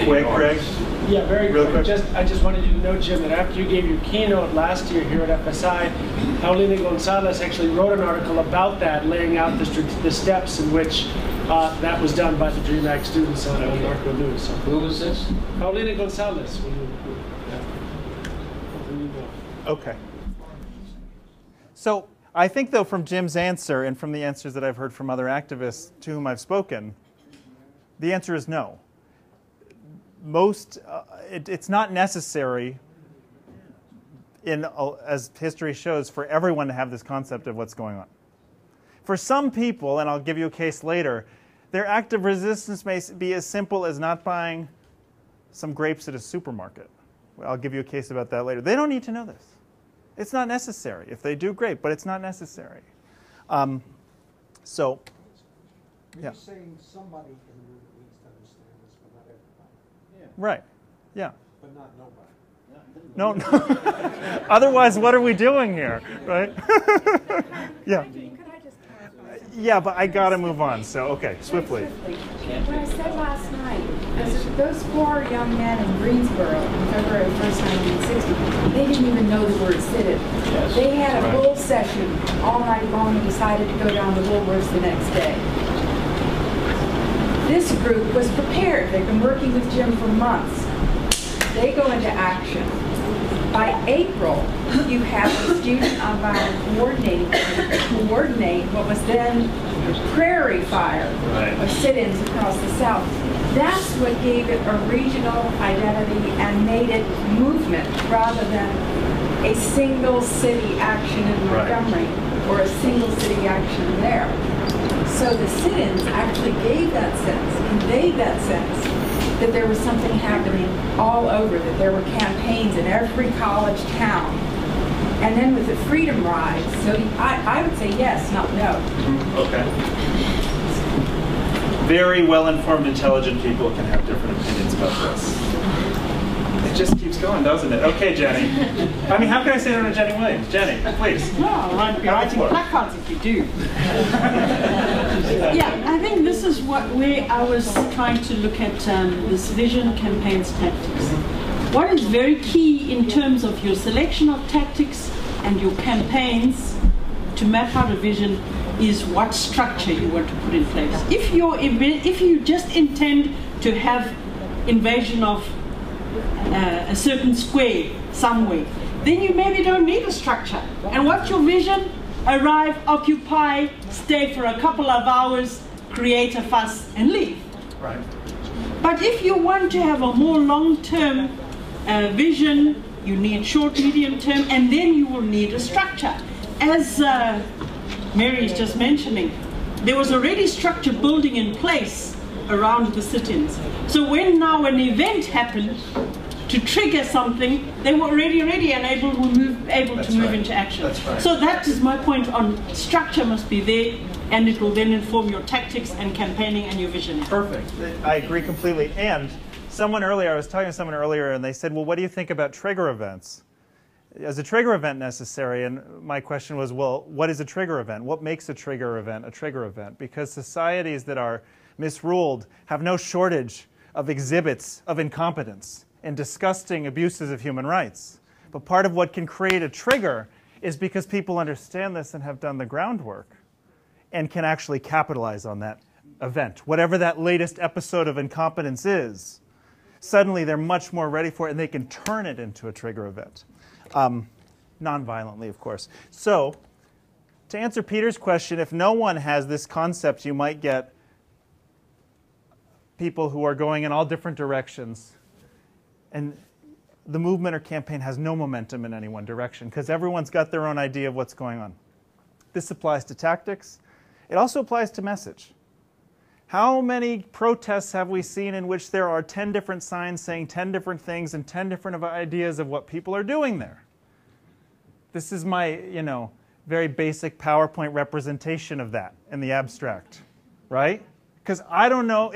Quick, Greg? Yeah, very quick. I just wanted you to know, Jim, that after you gave your keynote last year here at FSI, Paulina Gonzalez actually wrote an article about that, laying out the steps in which that was done by the DREAM Act students on Narco News. So. Who was this? Paulina Gonzalez. Okay. So I think, though, from Jim's answer and from the answers that I've heard from other activists to whom I've spoken, the answer is no. It's not necessary, as history shows, for everyone to have this concept of what's going on. For some people, and I'll give you a case later, their act of resistance may be as simple as not buying some grapes at a supermarket. I'll give you a case about that later. They don't need to know this. It's not necessary. If they do, great, but it's not necessary. You're saying somebody in the room needs to understand this, but not everybody. Yeah. Right. Yeah. But not nobody. No. Otherwise, what are we doing here, right? Yeah. Yeah, but I got to move on. So, okay, swiftly. What I said last night is that those 4 young men in Greensboro on February 1st, 1960, they didn't even know the word sit-in. Yes. They had a bull session all night long and decided to go down to Woolworths the next day. This group was prepared. They've been working with Jim for months. They go into action. By April, you have the Student Nonviolent Coordinating Group coordinate what was then prairie fire of sit-ins across the South. That's what gave it a regional identity and made it movement rather than a single city action in Montgomery or a single city action there. So the sit-ins actually gave that sense, conveyed that sense that there was something happening all over, that there were campaigns in every college town. And then with the Freedom Rides, so I would say yes, not no. Okay. Very well-informed, intelligent people can have different opinions about this. It just keeps going, doesn't it? Okay, Jenny. I mean, how can I say that to Jenny Williams? Jenny, please. No, I'd be writing placards if you do. Yeah, I think this is where I was trying to look at this vision, campaigns, tactics. What is very key in terms of your selection of tactics and your campaigns to map out a vision is what structure you want to put in place. If you just intend to have invasion of a certain square somewhere, then you maybe don't need a structure. And what's your vision? Arrive, occupy, stay for a couple of hours, create a fuss, and leave. Right. But if you want to have a more long-term vision, you need short, medium term, and then you will need a structure. As Mary is just mentioning, there was already structure building in place around the sit-ins. So when now an event happened to trigger something, they were already ready and able to move into action. That's right. So that is my point on structure must be there, and it will then inform your tactics and campaigning and your vision. Perfect. I agree completely. And I was talking to someone earlier, and they said, well, what do you think about trigger events? Is a trigger event necessary? And my question was, well, what is a trigger event? What makes a trigger event a trigger event? Because societies that are misruled have no shortage of exhibits of incompetence and disgusting abuses of human rights. But part of what can create a trigger is because people understand this and have done the groundwork and can actually capitalize on that event. Whatever that latest episode of incompetence is, suddenly they're much more ready for it and they can turn it into a trigger event. Non-violently, of course. So, to answer Peter's question, if no one has this concept, you might get people who are going in all different directions, and the movement or campaign has no momentum in any one direction because everyone's got their own idea of what's going on. This applies to tactics. It also applies to message. How many protests have we seen in which there are 10 different signs saying 10 different things and 10 different ideas of what people are doing there? This is my, very basic PowerPoint representation of that in the abstract, right? Because I don't know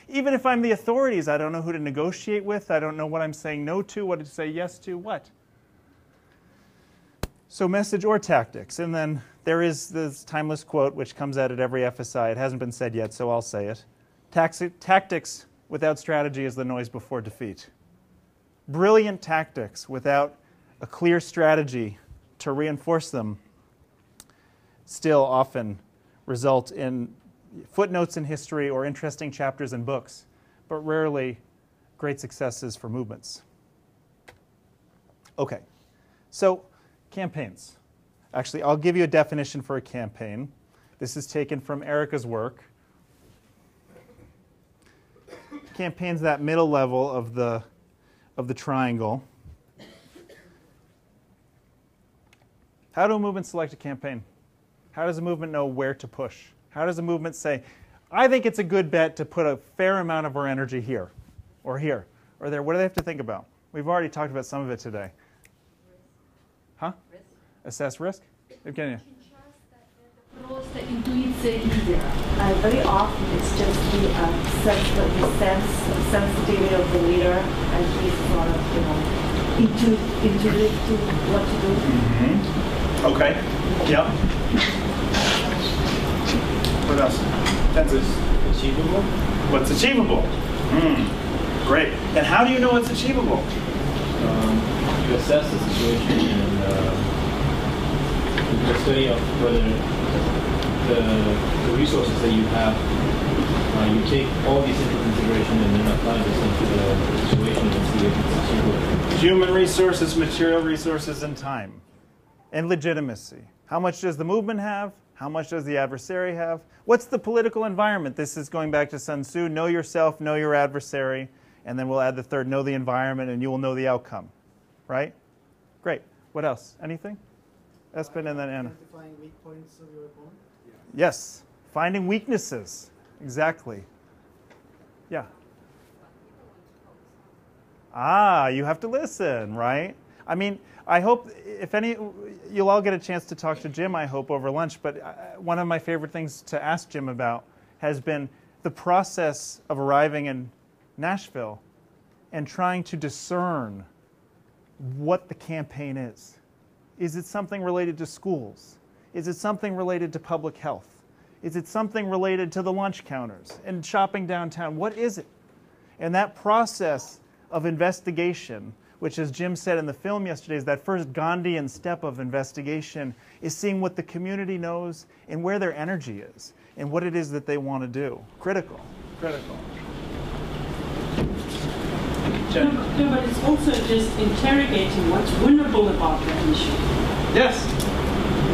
even if I'm the authorities, I don't know who to negotiate with. I don't know what I'm saying no to, what to say yes to, what. So message or tactics. And then there is this timeless quote which comes out at every FSI. It hasn't been said yet, so I'll say it. Tactics without strategy is the noise before defeat. Brilliant tactics without a clear strategy to reinforce them still often result in footnotes in history or interesting chapters in books, but rarely great successes for movements. Okay, So, campaigns. Actually, I'll give you a definition for a campaign. This is taken from Erica's work. Campaign's that middle level of the triangle. How do a movement select a campaign? How does a movement know where to push? How does a movement say, I think it's a good bet to put a fair amount of our energy here, or there? What do they have to think about? We've already talked about some of it today. Huh? Risk. Assess risk? Evgenia. Просто интуиция лидера. Very often it's just the sensitivity of the leader, and he's sort of, intuitive to what to do. Mm-hmm. Okay. Yeah. What else? That's achievable. What's achievable? Great. And how do you know what's achievable? You assess the situation and the study of whether the resources that you have, you take all these into consideration and then apply this into the situation and see if it's achievable. Human resources, material resources, and time. And legitimacy. How much does the movement have? How much does the adversary have? What's the political environment? This is going back to Sun Tzu. Know yourself, know your adversary. And then we'll add the third, know the environment, and you will know the outcome. Right? Great. What else? Anything? Espen and then Anna. Identifying weak points of your opponent? Yes. Finding weaknesses. Exactly. Yeah. You have to listen, right? I mean, I hope you'll all get a chance to talk to Jim, I hope, over lunch, but one of my favorite things to ask Jim about has been the process of arriving in Nashville and trying to discern what the campaign is. Is it something related to schools? Is it something related to public health? Is it something related to the lunch counters and shopping downtown? What is it? And that process of investigation, which, as Jim said in the film yesterday, is that first Gandhian step of investigation, is seeing what the community knows and where their energy is and what it is that they want to do. Critical. Critical. No, but it's also just interrogating what's winnable about that issue. Yes.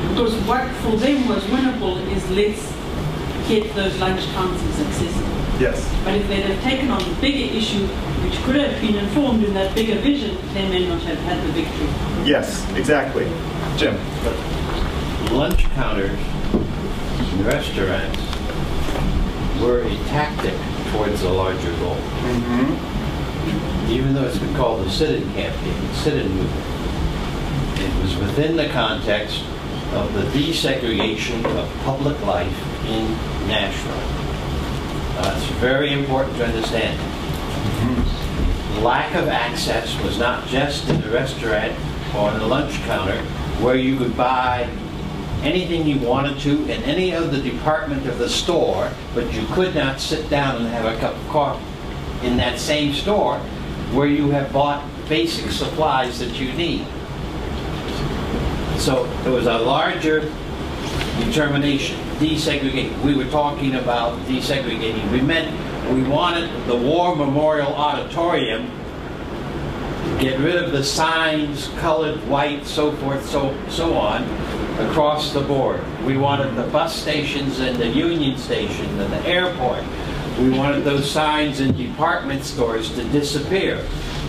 Because what for them was winnable is let's get those lunch counters accessible. Yes. But if they'd have taken on the bigger issue, which could have been informed in that bigger vision, they may not have had the victory. Yes, exactly. Jim. Lunch counters in restaurants were a tactic towards a larger goal. Mm-hmm. Even though it's been called the sit-in campaign, the sit-in movement, it was within the context of the desegregation of public life in Nashville. It's very important to understand. Mm-hmm. Lack of access was not just in the restaurant or on the lunch counter where you could buy anything you wanted to in any other department of the store, but you could not sit down and have a cup of coffee in that same store where you have bought basic supplies that you need. So there was a larger determination, desegregating. We were talking about desegregating. We wanted the War Memorial Auditorium to get rid of the signs, colored, white, so forth, so on, across the board. We wanted the bus stations and the Union Station and the airport. We wanted those signs in department stores to disappear.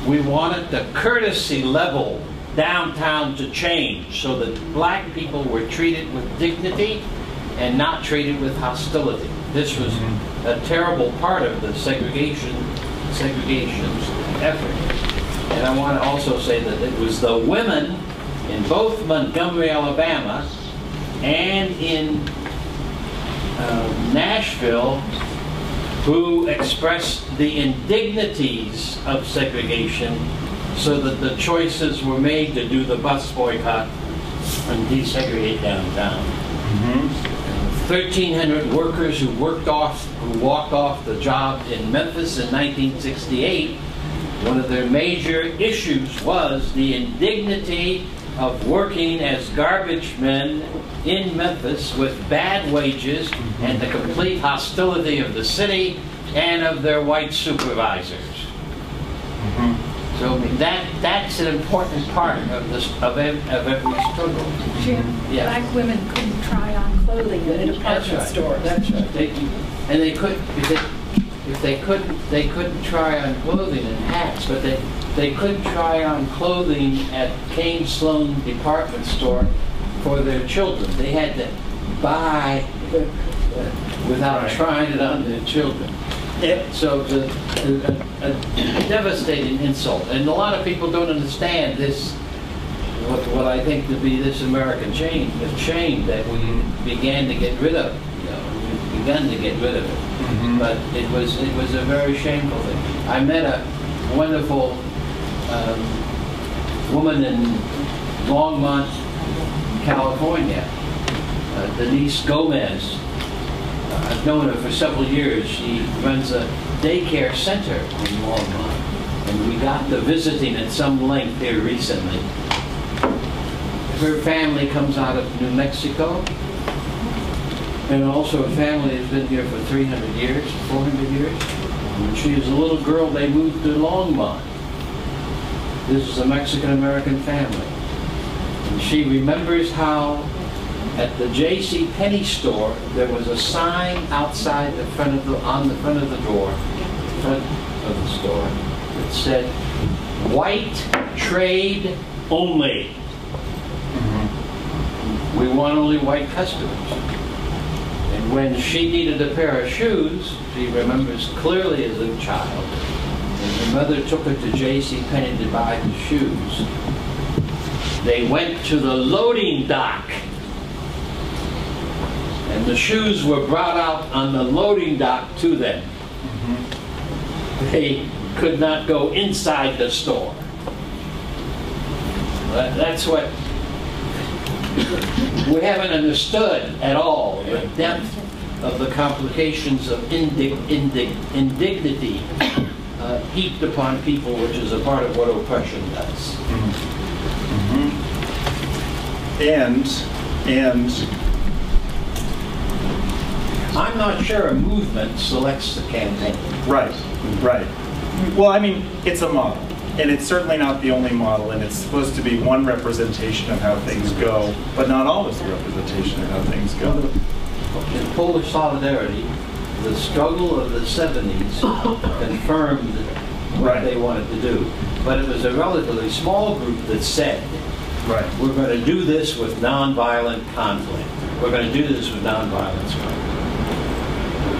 We wanted the courtesy level downtown to change so that black people were treated with dignity and not treated with hostility. This was a terrible part of the segregation's effort. And I want to also say that it was the women in both Montgomery, Alabama and in Nashville who expressed the indignities of segregation so that the choices were made to do the bus boycott and desegregate downtown. 1,300 workers who walked off the job in Memphis in 1968, one of their major issues was the indignity of working as garbage men in Memphis with bad wages and the complete hostility of the city and of their white supervisors. So that's an important part of this of every struggle. Jim, Yeah. black women couldn't try on clothing in a department store. That's right. They couldn't try on clothing and hats, but they could try on clothing at Kane Sloan department store for their children. They had to buy without trying it on their children. So it's a devastating insult, and a lot of people don't understand this. What I think to be this American shame that we began to get rid of. We began to get rid of it, but it was a very shameful thing. I met a wonderful woman in Longmont, California, Denise Gomez. I've known her for several years. She runs a daycare center in Longmont, and we got to visiting at some length here recently. Her family comes out of New Mexico, and also her family has been here for 300 years, 400 years. When she was a little girl, they moved to Longmont. This is a Mexican-American family. And she remembers how at the J.C. Penney store, there was a sign outside on the front of the door, front of the store, that said, "White trade only." We want only white customers. And when she needed a pair of shoes, she remembers clearly as a child, and her mother took her to J.C. Penney to buy the shoes. They went to the loading dock, and the shoes were brought out on the loading dock to them. They could not go inside the store. That's what we haven't understood at all, the depth of the complications of indignity heaped upon people, which is a part of what oppression does. And I'm not sure a movement selects the campaign. Right. Well, I mean, it's a model, and it's certainly not the only model, and it's supposed to be one representation of how things go, but not always the representation of how things go. In Polish solidarity, the struggle of the 70s confirmed what they wanted to do. But it was a relatively small group that said, we're going to do this with nonviolent conflict. We're going to do this with nonviolent conflict.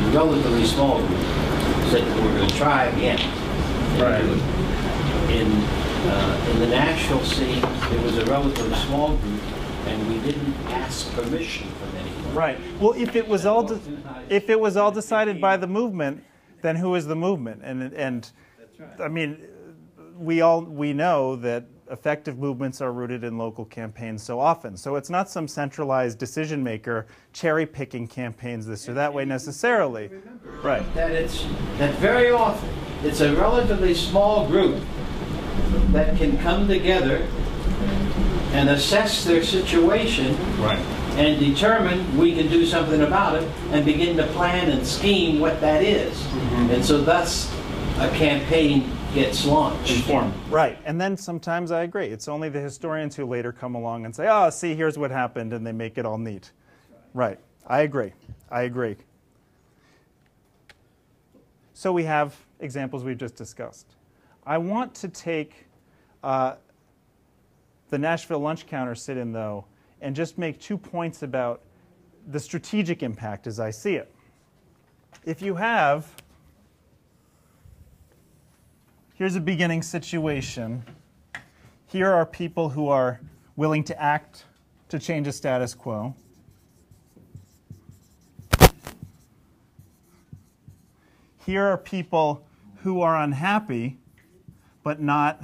A relatively small group said that we're going to try again. In the national scene, it was a relatively small group, and we didn't ask permission from anyone. Right. Well, if it was all decided by the movement, then who is the movement? And I mean, we know that effective movements are rooted in local campaigns so often. So it's not some centralized decision maker cherry-picking campaigns this or that way necessarily. Right. That very often it's a relatively small group that can come together and assess their situation and determine we can do something about it and begin to plan and scheme what that is. And so thus a campaign gets launched. Informed. Right. And then sometimes I agree. It's only the historians who later come along and say, oh, see, here's what happened, and they make it all neat. Right. I agree. So we have examples we've just discussed. I want to take the Nashville lunch counter sit-in, though, and just make 2 points about the strategic impact as I see it. If you have, here's a beginning situation. Here are people who are willing to act to change a status quo. Here are people who are unhappy, but not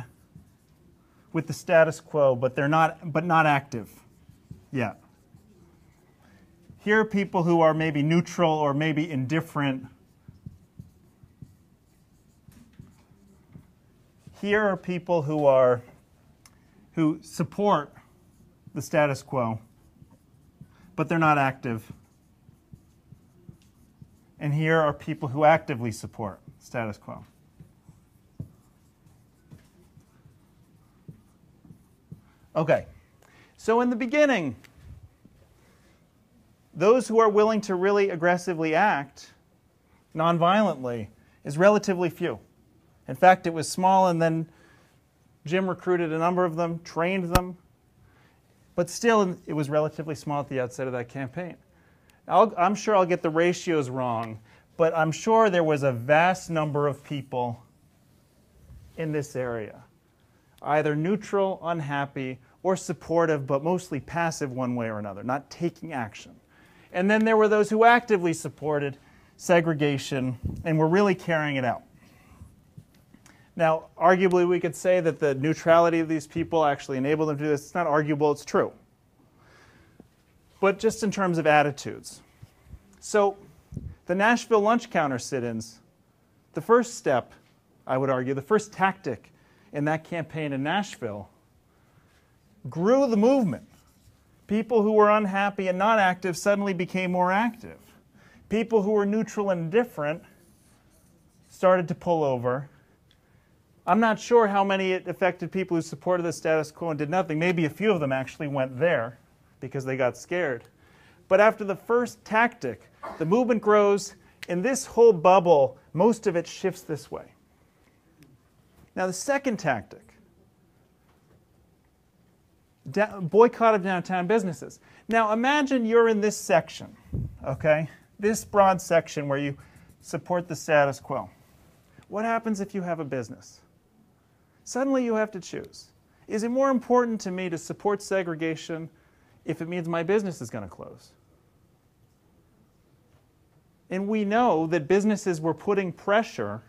with the status quo, but not active yet. Here are people who are maybe neutral or maybe indifferent. Here are people who support the status quo, but they're not active. And here are people who actively support status quo. Okay, so in the beginning, those who are willing to really aggressively act nonviolently is relatively few. In fact, it was small, and then Jim recruited a number of them, trained them, but still it was relatively small at the outset of that campaign. I'm sure I'll get the ratios wrong, but I'm sure there was a vast number of people in this area, either neutral, unhappy, or supportive, but mostly passive one way or another, not taking action. And then there were those who actively supported segregation and were really carrying it out. Now, arguably, we could say that the neutrality of these people actually enabled them to do this. It's not arguable, it's true. But just in terms of attitudes. So, the Nashville lunch counter sit-ins, the first step, I would argue, the first tactic in that campaign in Nashville grew the movement. People who were unhappy and not active suddenly became more active. People who were neutral and indifferent started to pull over. I'm not sure how many it affected people who supported the status quo and did nothing. Maybe a few of them actually went there because they got scared. But after the first tactic, the movement grows. In this whole bubble, most of it shifts this way. Now, the second tactic, boycott of downtown businesses. Now, imagine you're in this section, okay? This broad section where you support the status quo. What happens if you have a business? Suddenly you have to choose. Is it more important to me to support segregation if it means my business is going to close? And we know that businesses were putting pressure,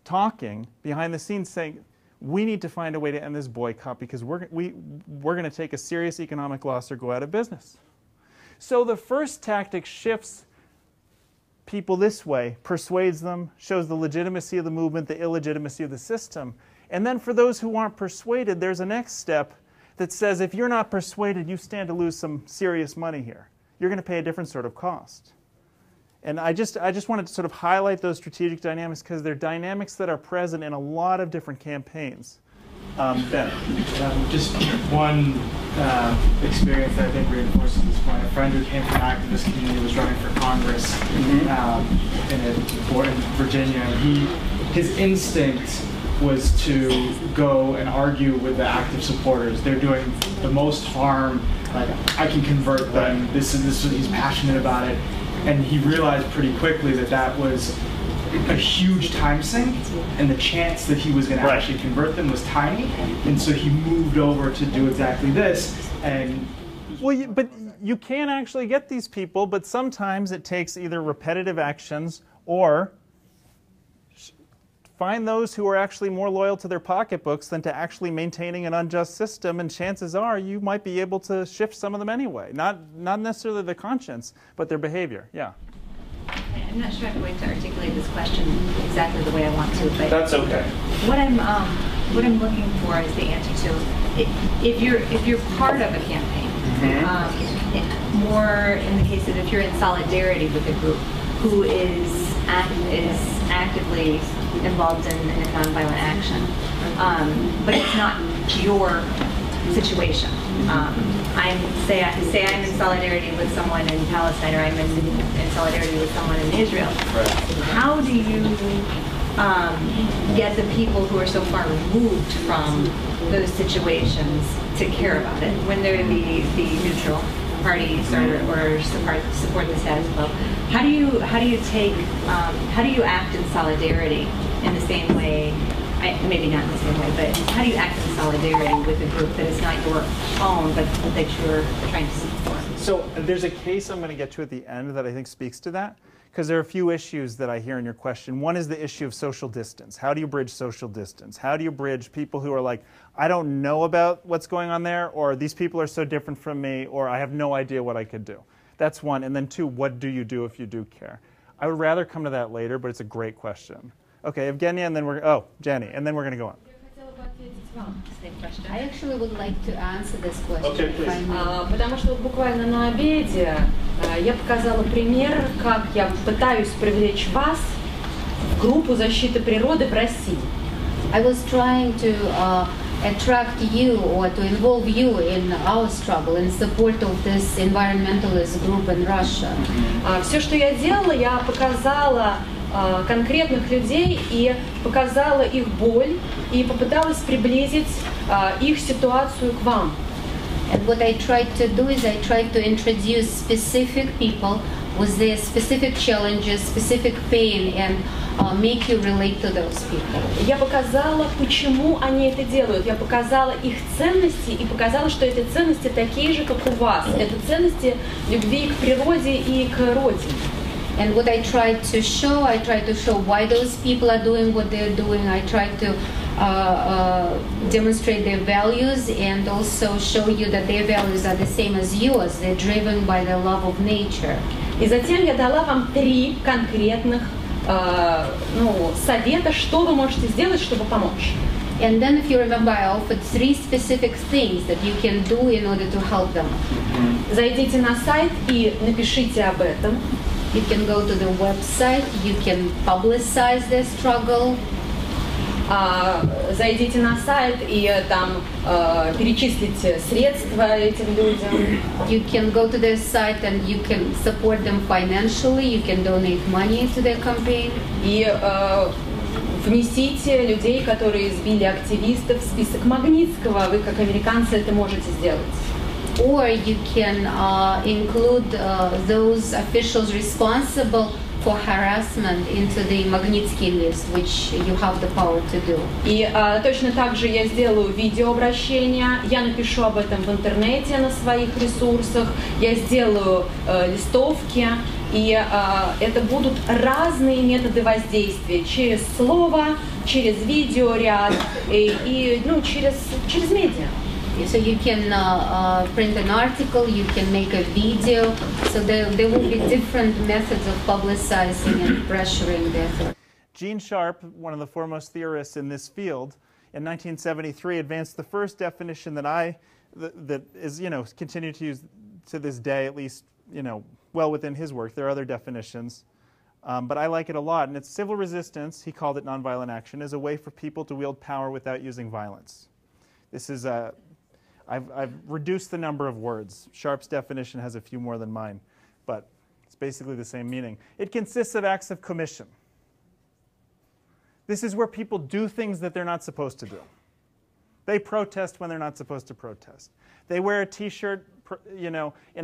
talking behind the scenes, saying, we need to find a way to end this boycott because we're going to take a serious economic loss or go out of business. So the first tactic shifts people this way, persuades them, shows the legitimacy of the movement, the illegitimacy of the system. And then for those who aren't persuaded, there's a next step that says if you're not persuaded, you stand to lose some serious money here. You're going to pay a different sort of cost. And I just wanted to sort of highlight those strategic dynamics because they're dynamics that are present in a lot of different campaigns. Ben. Just one experience that I think reinforces this point. A friend who came from an activist community was running for Congress in Virginia. And his instinct was to go and argue with the active supporters. They're doing the most harm. Like, I can convert them. He's passionate about it. And he realized pretty quickly that that was a huge time sink, and the chance that he was going to actually convert them was tiny. And so he moved over to do exactly this. And well, but you can actually get these people, but sometimes it takes either repetitive actions or find those who are actually more loyal to their pocketbooks than to actually maintaining an unjust system, and chances are you might be able to shift some of them anyway. Not necessarily their conscience, but their behavior. Yeah. I'm not sure I'm going to articulate this question exactly the way I want to, but that's okay. What I'm looking for is the answer to if you're part of a campaign, more in the case of if you're in solidarity with a group who is actively involved in a nonviolent action, but it's not your situation. Say I'm in solidarity with someone in Palestine, or I'm in solidarity with someone in Israel. How do you get the people who are so far removed from those situations to care about it when they're the neutral parties or support the status quo? How do you act in solidarity in the same way? Maybe not in the same way, but how do you act in solidarity with a group that is not your own, but that you're trying to support? So there's a case I'm going to get to at the end that I think speaks to that, because there are a few issues that I hear in your question. One is the issue of social distance. How do you bridge social distance? How do you bridge people who are like, I don't know about what's going on there, or these people are so different from me, or I have no idea what I could do? That's one. And then two, what do you do if you do care? I would rather come to that later, but it's a great question. Okay, Evgenia, and then Jenny, and then we're going to go on. I actually would like to answer this question. Okay, please. Потому что буквально на обеде я показала пример, как я пытаюсь привлечь вас в группу защиты природы в России. I was trying to attract you or to involve you in our struggle in support of this environmentalist group in Russia? Все, что я делала, я показала конкретных людей и показала их боль и попыталась приблизить их ситуацию к вам. And what I tried to do is I tried to introduce specific people with their specific challenges, specific pain, and make you relate to those people. Я показала, почему они это делают. Я показала их ценности и показала, что эти ценности такие же, как у вас. Это ценности любви к природе и к родине. And what I tried to show why those people are doing what they're doing. I tried to demonstrate their values and also show you that their values are the same as yours. They're driven by the love of nature. И затем я дала вам 3 конкретных совета, что вы можете сделать, чтобы помочь. And then, if you remember, I offered 3 specific things that you can do in order to help them. Зайдите на сайт и напишите об этом. You can go to the website. You can publicize their struggle. Зайдите на сайт и там перечислите средства этим людям. You can go to their site and you can support them financially. You can donate money to their campaign. И внесите людей, которые избили активистов, в список Магнитского. Вы, как американцы, это можете сделать. Or you can include those officials responsible for harassment into the Magnitsky list, which you have the power to do. И точно так же я сделаю видеообращение, я напишу об этом в интернете на своих ресурсах, я сделаю листовки, и это будут разные методы воздействия через слово, через видеоряд и через медиа. So you can print an article, you can make a video, so there will be different methods of publicizing and pressuring the authorities. Gene Sharp, one of the foremost theorists in this field, in 1973 advanced the first definition that is, continued to use to this day, at least, well within his work. There are other definitions, but I like it a lot, and it's civil resistance, he called it nonviolent action, is a way for people to wield power without using violence. This is I've reduced the number of words. Sharp's definition has a few more than mine, but it's basically the same meaning. It consists of acts of commission. This is where people do things that they're not supposed to do. They protest when they're not supposed to protest. They wear a T-shirt, in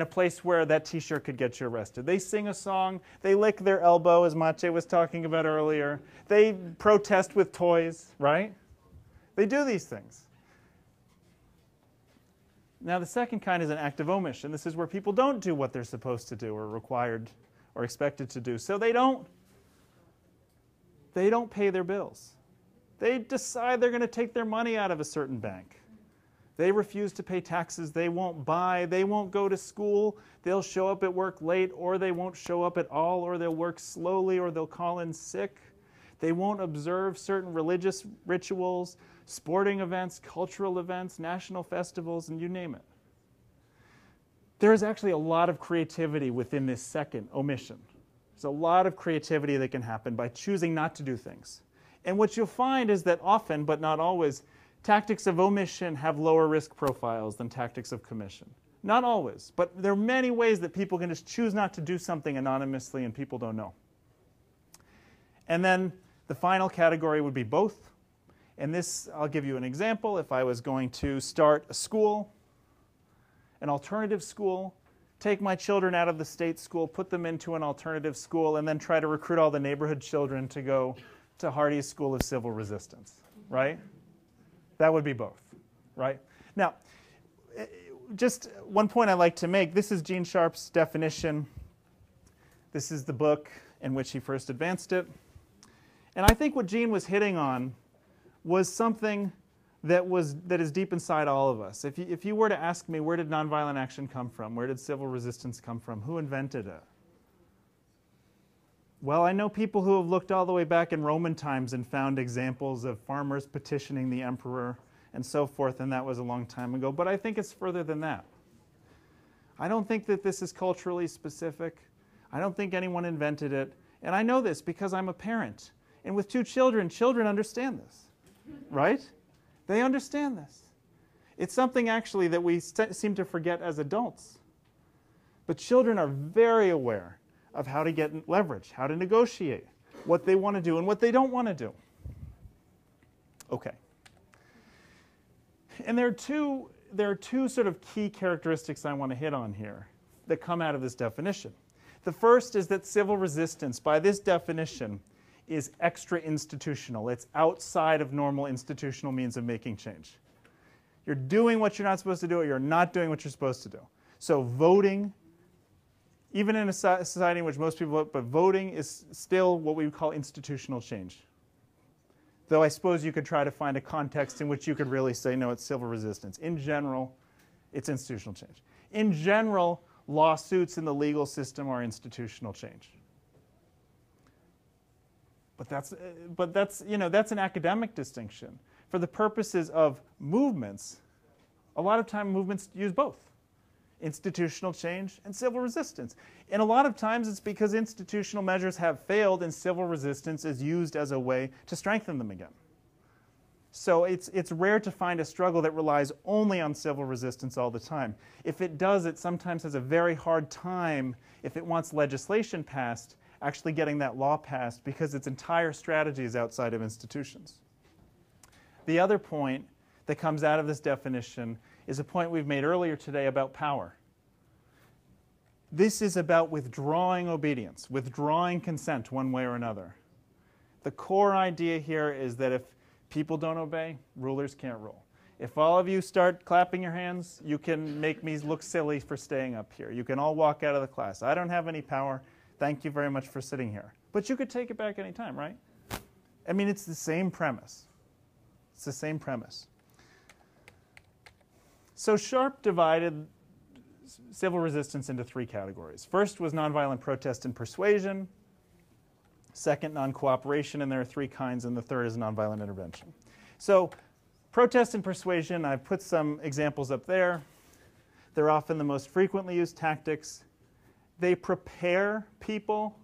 a place where that T-shirt could get you arrested. They sing a song. They lick their elbow, as Maciej was talking about earlier. They protest with toys, right? They do these things. Now, the second kind is an act of omission. This is where people don't do what they're supposed to do or required or expected to do. So they don't pay their bills. They decide they're going to take their money out of a certain bank. They refuse to pay taxes. They won't buy. They won't go to school. They'll show up at work late, or they won't show up at all, or they'll work slowly, or they'll call in sick. They won't observe certain religious rituals, sporting events, cultural events, national festivals, and you name it. There is actually a lot of creativity within this second, omission. There's a lot of creativity that can happen by choosing not to do things. And what you'll find is that often, but not always, tactics of omission have lower risk profiles than tactics of commission. Not always, but there are many ways that people can just choose not to do something anonymously and people don't know. And then the final category would be both. And this, I'll give you an example. If I was going to start a school, an alternative school, take my children out of the state school, put them into an alternative school, and then try to recruit all the neighborhood children to go to Hardy's School of Civil Resistance, right? That would be both, right? Now, just one point I'd like to make. This is Gene Sharp's definition. This is the book in which he first advanced it. And I think what Gene was hitting on was something that is deep inside all of us. If you were to ask me, where did nonviolent action come from? Where did civil resistance come from? Who invented it? Well, I know people who have looked all the way back in Roman times and found examples of farmers petitioning the emperor and so forth, and that was a long time ago. But I think it's further than that. I don't think that this is culturally specific. I don't think anyone invented it. And I know this because I'm a parent. And with 2 children, children understand this, right? They understand this. It's something actually that we seem to forget as adults. But children are very aware of how to get leverage, how to negotiate, what they want to do and what they don't want to do. Okay. And there are two sort of key characteristics I want to hit on here that come out of this definition. The first is that civil resistance, by this definition, is extra-institutional. It's outside of normal institutional means of making change. You're doing what you're not supposed to do, or you're not doing what you're supposed to do. So voting, even in a society in which most people vote, but voting is still what we would call institutional change. Though I suppose you could try to find a context in which you could really say, no, it's civil resistance. In general, it's institutional change. In general, lawsuits in the legal system are institutional change. But that's an academic distinction. For the purposes of movements, a lot of time movements use both. Institutional change and civil resistance. And a lot of times it's because institutional measures have failed and civil resistance is used as a way to strengthen them again. So it's rare to find a struggle that relies only on civil resistance all the time. If it does, it sometimes has a very hard time, if it wants legislation passed, actually getting that law passed because its entire strategy is outside of institutions. The other point that comes out of this definition is a point we've made earlier today about power. This is about withdrawing obedience, withdrawing consent one way or another. The core idea here is that if people don't obey, rulers can't rule. If all of you start clapping your hands, you can make me look silly for staying up here. You can all walk out of the class. I don't have any power. Thank you very much for sitting here. But you could take it back any time, right? I mean, it's the same premise. It's the same premise. So Sharp divided civil resistance into three categories. First was nonviolent protest and persuasion. Second, non-cooperation, and there are three kinds, and the third is nonviolent intervention. So protest and persuasion, I've put some examples up there. They're often the most frequently used tactics. They prepare people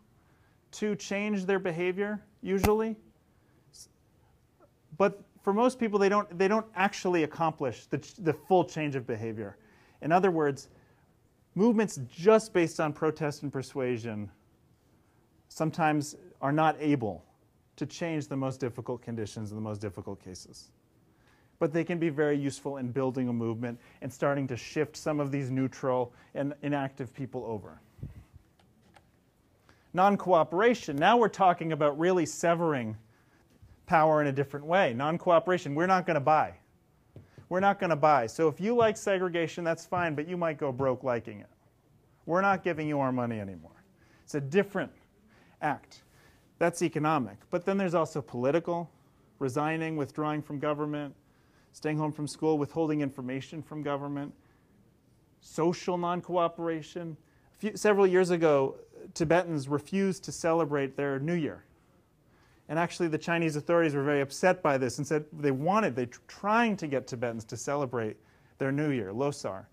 to change their behavior, usually. But for most people, they don't actually accomplish the full change of behavior. In other words, movements just based on protest and persuasion sometimes are not able to change the most difficult conditions in the most difficult cases. But they can be very useful in building a movement and starting to shift some of these neutral and inactive people over. Non-cooperation, now we're talking about really severing power in a different way. Non-cooperation, we're not going to buy. We're not going to buy. So if you like segregation, that's fine, but you might go broke liking it. We're not giving you our money anymore. It's a different act. That's economic. But then there's also political, resigning, withdrawing from government, staying home from school, withholding information from government, social non-cooperation. Several years ago, Tibetans refused to celebrate their New Year. And actually the Chinese authorities were very upset by this and said they were trying to get Tibetans to celebrate their New Year, Losar,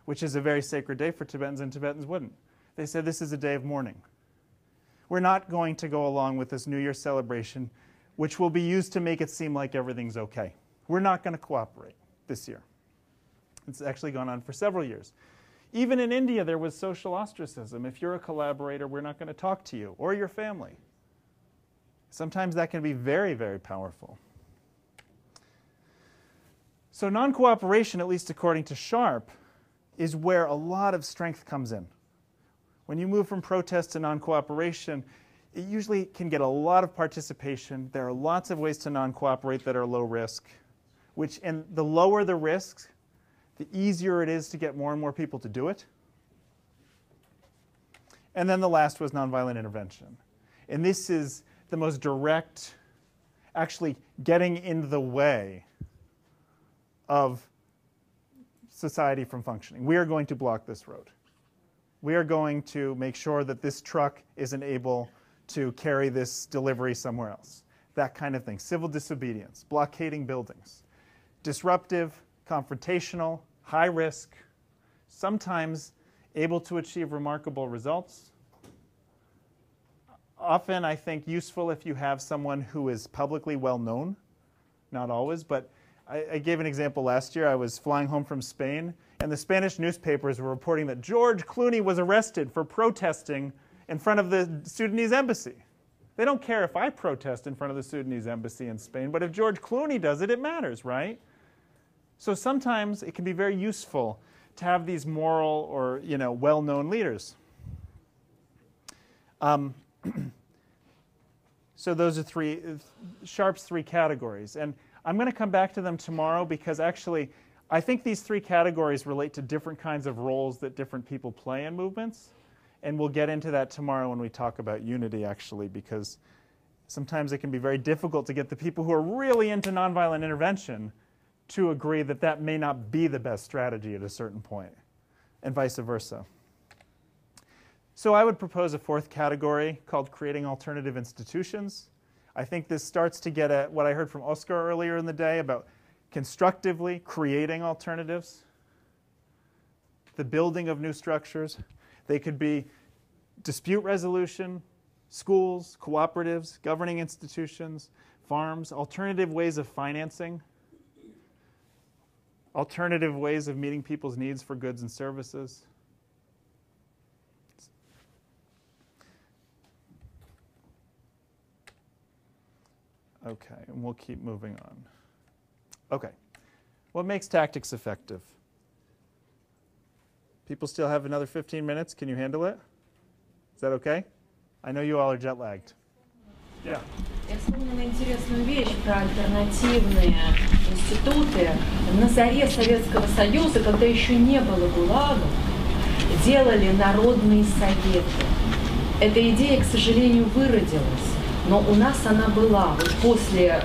which is a very sacred day for Tibetans, and Tibetans wouldn't. They said this is a day of mourning. We're not going to go along with this New Year celebration, which will be used to make it seem like everything's okay. We're not going to cooperate this year. It's actually gone on for several years. Even in India, there was social ostracism. If you're a collaborator, we're not going to talk to you or your family. Sometimes that can be very, very powerful. So non-cooperation, at least according to Sharp, is where a lot of strength comes in. When you move from protest to non-cooperation, it usually can get a lot of participation. There are lots of ways to non-cooperate that are low risk, and the lower the risks, the easier it is to get more and more people to do it. And then the last was nonviolent intervention. And this is the most direct, actually getting in the way of society from functioning. We are going to block this road. We are going to make sure that this truck isn't able to carry this delivery somewhere else. That kind of thing. Civil disobedience, blockading buildings. Disruptive, confrontational, high risk, sometimes able to achieve remarkable results. Often, I think, useful if you have someone who is publicly well known. Not always, but I gave an example last year. I was flying home from Spain, and the Spanish newspapers were reporting that George Clooney was arrested for protesting in front of the Sudanese embassy. They don't care if I protest in front of the Sudanese embassy in Spain, but if George Clooney does it, it matters, right? So sometimes it can be very useful to have these moral or, well-known leaders. So those are Sharp's three categories. And I'm going to come back to them tomorrow because actually I think these three categories relate to different kinds of roles that different people play in movements. And we'll get into that tomorrow when we talk about unity, actually, because sometimes it can be very difficult to get the people who are really into nonviolent intervention to agree that that may not be the best strategy at a certain point, and vice versa. So I would propose a fourth category called creating alternative institutions. I think this starts to get at what I heard from Oscar earlier in the day about constructively creating alternatives, the building of new structures. They could be dispute resolution, schools, cooperatives, governing institutions, farms, alternative ways of financing, alternative ways of meeting people's needs for goods and services. Okay, and we'll keep moving on. Okay, what makes tactics effective? People still have another 15 minutes. Can you handle it? Is that okay? I know you all are jet lagged. Yeah. Я вспомнила интересную вещь про альтернативные институты. На заре Советского Союза, когда еще не было ГУЛАГов, делали народные советы. Эта идея, к сожалению, выродилась, но у нас она была. Вот после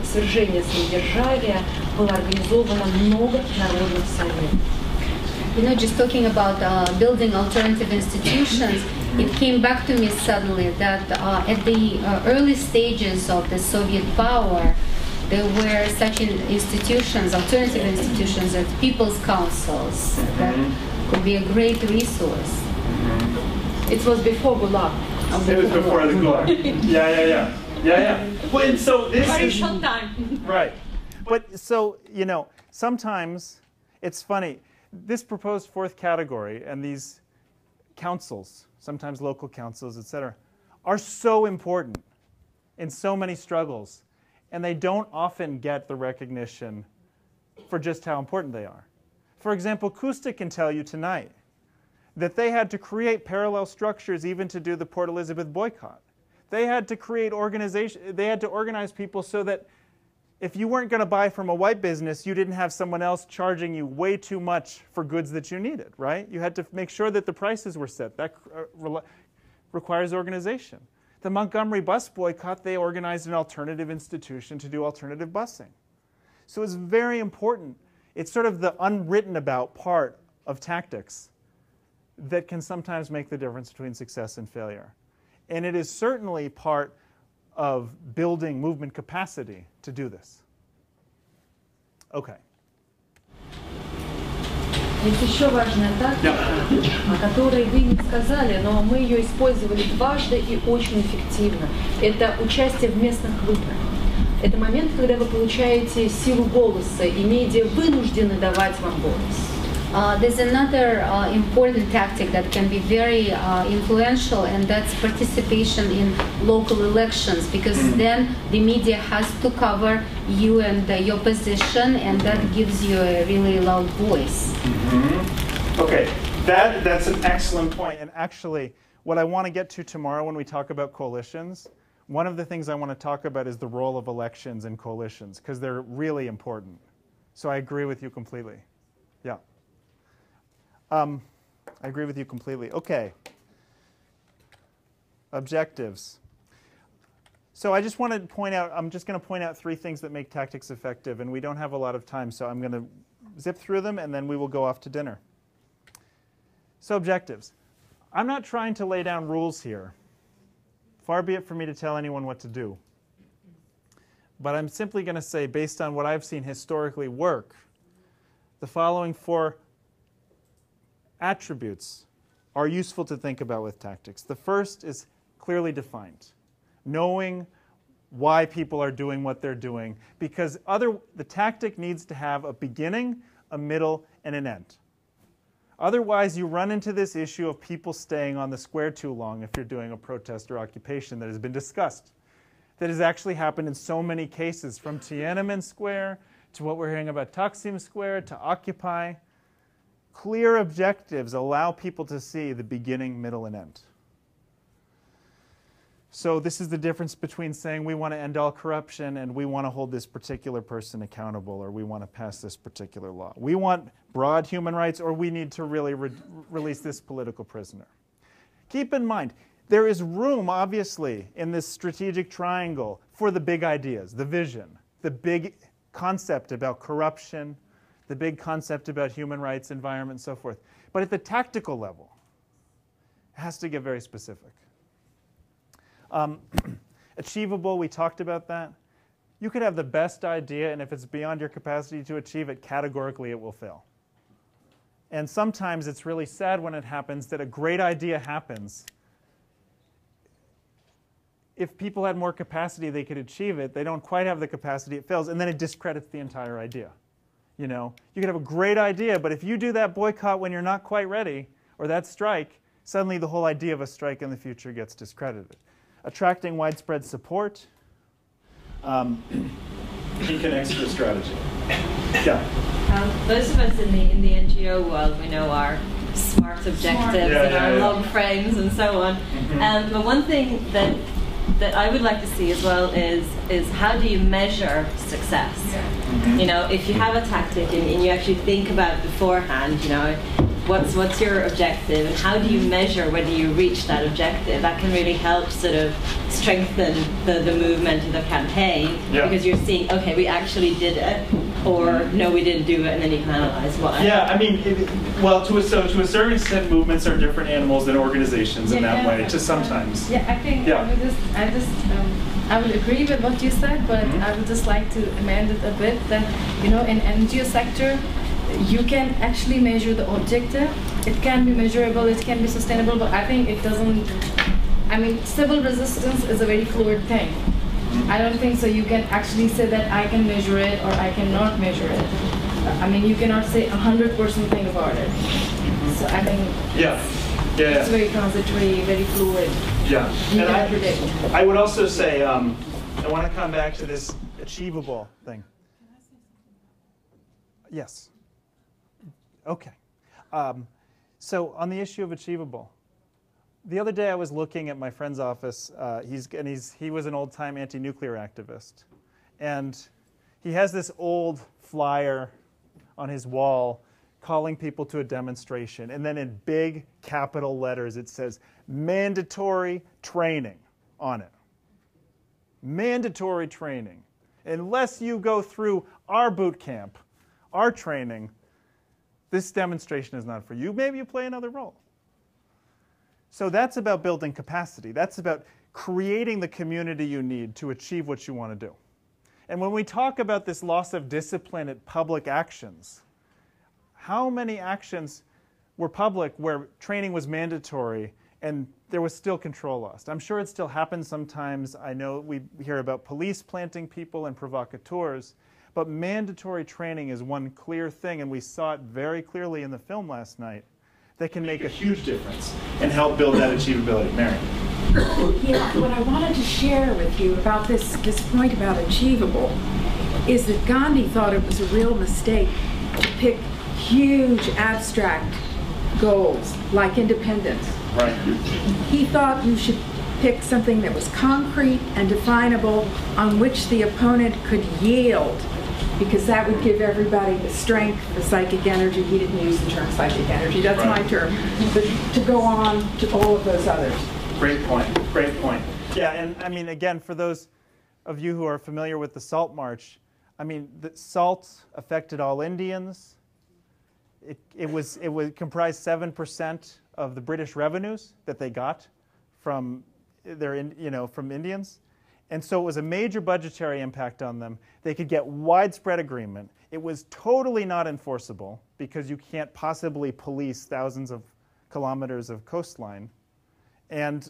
свержения самодержавия было организовано много народных советов. Just talking about building alternative institutions, it came back to me suddenly that at the early stages of the Soviet power, there were such institutions, alternative institutions, as people's councils that could be a great resource. It was before Gulag. It was before the Gulag. Yeah. Well, and so this Very is short time. Right. But so, sometimes it's funny. This proposed fourth category and these councils, sometimes local councils, etc., are so important in so many struggles, and they don't often get the recognition for just how important they are. For example, Kusta can tell you tonight that they had to create parallel structures even to do the Port Elizabeth boycott. They had to create they had to organize people so that if you weren't going to buy from a white business, you didn't have someone else charging you way too much for goods that you needed, right? You had to make sure that the prices were set. That requires organization. The Montgomery bus boycott, they organized an alternative institution to do alternative busing. So it's very important. It's sort of the unwritten about part of tactics that can sometimes make the difference between success and failure. And it is certainly part of building movement capacity to do this. Okay. Есть еще важная тактика, о которой вы не сказали, но мы ее использовали дважды и очень эффективно. Это участие в местных выборах. Это момент, когда вы получаете силу голоса, и медиа вынуждены давать вам голос. There's another important tactic that can be very influential, and that's participation in local elections, because then the media has to cover you and your position, and that gives you a really loud voice. Okay, that's an excellent point. And actually, what I want to get to tomorrow when we talk about coalitions, one of the things I want to talk about is the role of elections in coalitions, because they're really important. So I agree with you completely. Yeah. I agree with you completely. Okay. Objectives. So I just want to point out, I'm just going to point out 3 things that make tactics effective, and we don't have a lot of time, so I'm going to zip through them, and then we will go off to dinner. So objectives. I'm not trying to lay down rules here. Far be it for me to tell anyone what to do. But I'm simply going to say, based on what I've seen historically work, the following 4 attributes are useful to think about with tactics. The first is clearly defined, knowing why people are doing what they're doing, because the tactic needs to have a beginning, a middle, and an end. Otherwise, you run into this issue of people staying on the square too long if you're doing a protest or occupation that has been discussed. That has actually happened in so many cases, from Tiananmen Square to what we're hearing about Taksim Square to Occupy. Clear objectives allow people to see the beginning, middle, and end. So this is the difference between saying we want to end all corruption and we want to hold this particular person accountable, or we want to pass this particular law. We want broad human rights, or we need to really release this political prisoner. Keep in mind, there is room, obviously, in this strategic triangle for the big ideas, the vision, the big concept about corruption, the big concept about human rights, environment, and so forth. But at the tactical level, it has to get very specific. Achievable, we talked about that. You could have the best idea, and if it's beyond your capacity to achieve it, categorically it will fail. And sometimes it's really sad when it happens that a great idea happens. If people had more capacity, they could achieve it. They don't quite have the capacity, it fails, and then it discredits the entire idea. You know, you could have a great idea, but if you do that boycott when you're not quite ready, or that strike, suddenly the whole idea of a strike in the future gets discredited. Attracting widespread support. He connects to the strategy. Yeah. Those of us in the NGO world, we know our SMART objectives and our log frames and so on. But one thing that I would like to see as well is how do you measure success? You know, if you have a tactic and you actually think about it beforehand, you know, what's your objective and how do you measure whether you reach that objective? That can really help sort of strengthen the movement of the campaign, because you're seeing, okay, we actually did it, or no, we didn't do it, and then you can analyze why. Yeah, I mean, well, to a certain extent, movements are different animals than organizations in that way, to sometimes. Yeah, I think I would agree with what you said, but I would just like to amend it a bit that, you know, in NGO sector, you can actually measure the objective. It can be measurable, it can be sustainable, but I think it doesn't, I mean, civil resistance is a very fluid thing. I don't think so you can actually say that I can measure it or I cannot measure it. I mean, you cannot say 100% thing about it. So I think it's very transitory, very fluid. Yeah, You and can't predict. I would also say, I want to come back to this achievable thing. Yes. Okay. So on the issue of achievable, the other day I was looking at my friend's office. He was an old-time anti-nuclear activist, and he has this old flyer on his wall calling people to a demonstration, and then in big capital letters it says mandatory training on it. Mandatory training. Unless you go through our boot camp, our training, this demonstration is not for you. Maybe you play another role. So that's about building capacity. That's about creating the community you need to achieve what you want to do. And when we talk about this loss of discipline at public actions, how many actions were public where training was mandatory and there was still control lost? I'm sure it still happens sometimes. I know we hear about police planting people and provocateurs, but mandatory training is one clear thing, and we saw it very clearly in the film last night, that can make a huge difference and help build that achievability. Mary. Yeah, what I wanted to share with you about this point about achievable is that Gandhi thought it was a real mistake to pick huge abstract goals like independence. Right. He thought you should pick something that was concrete and definable on which the opponent could yield, because that would give everybody the strength, the psychic energy. He didn't use the term psychic energy, that's my term, but to go on to all of those others. Great point, great point. Yeah, and I mean, again, for those of you who are familiar with the Salt March, I mean, the SALT affected all Indians. It would comprise 7% of the British revenues that they got from from Indians. And so it was a major budgetary impact on them. They could get widespread agreement. It was totally not enforceable because you can't possibly police thousands of kilometers of coastline. And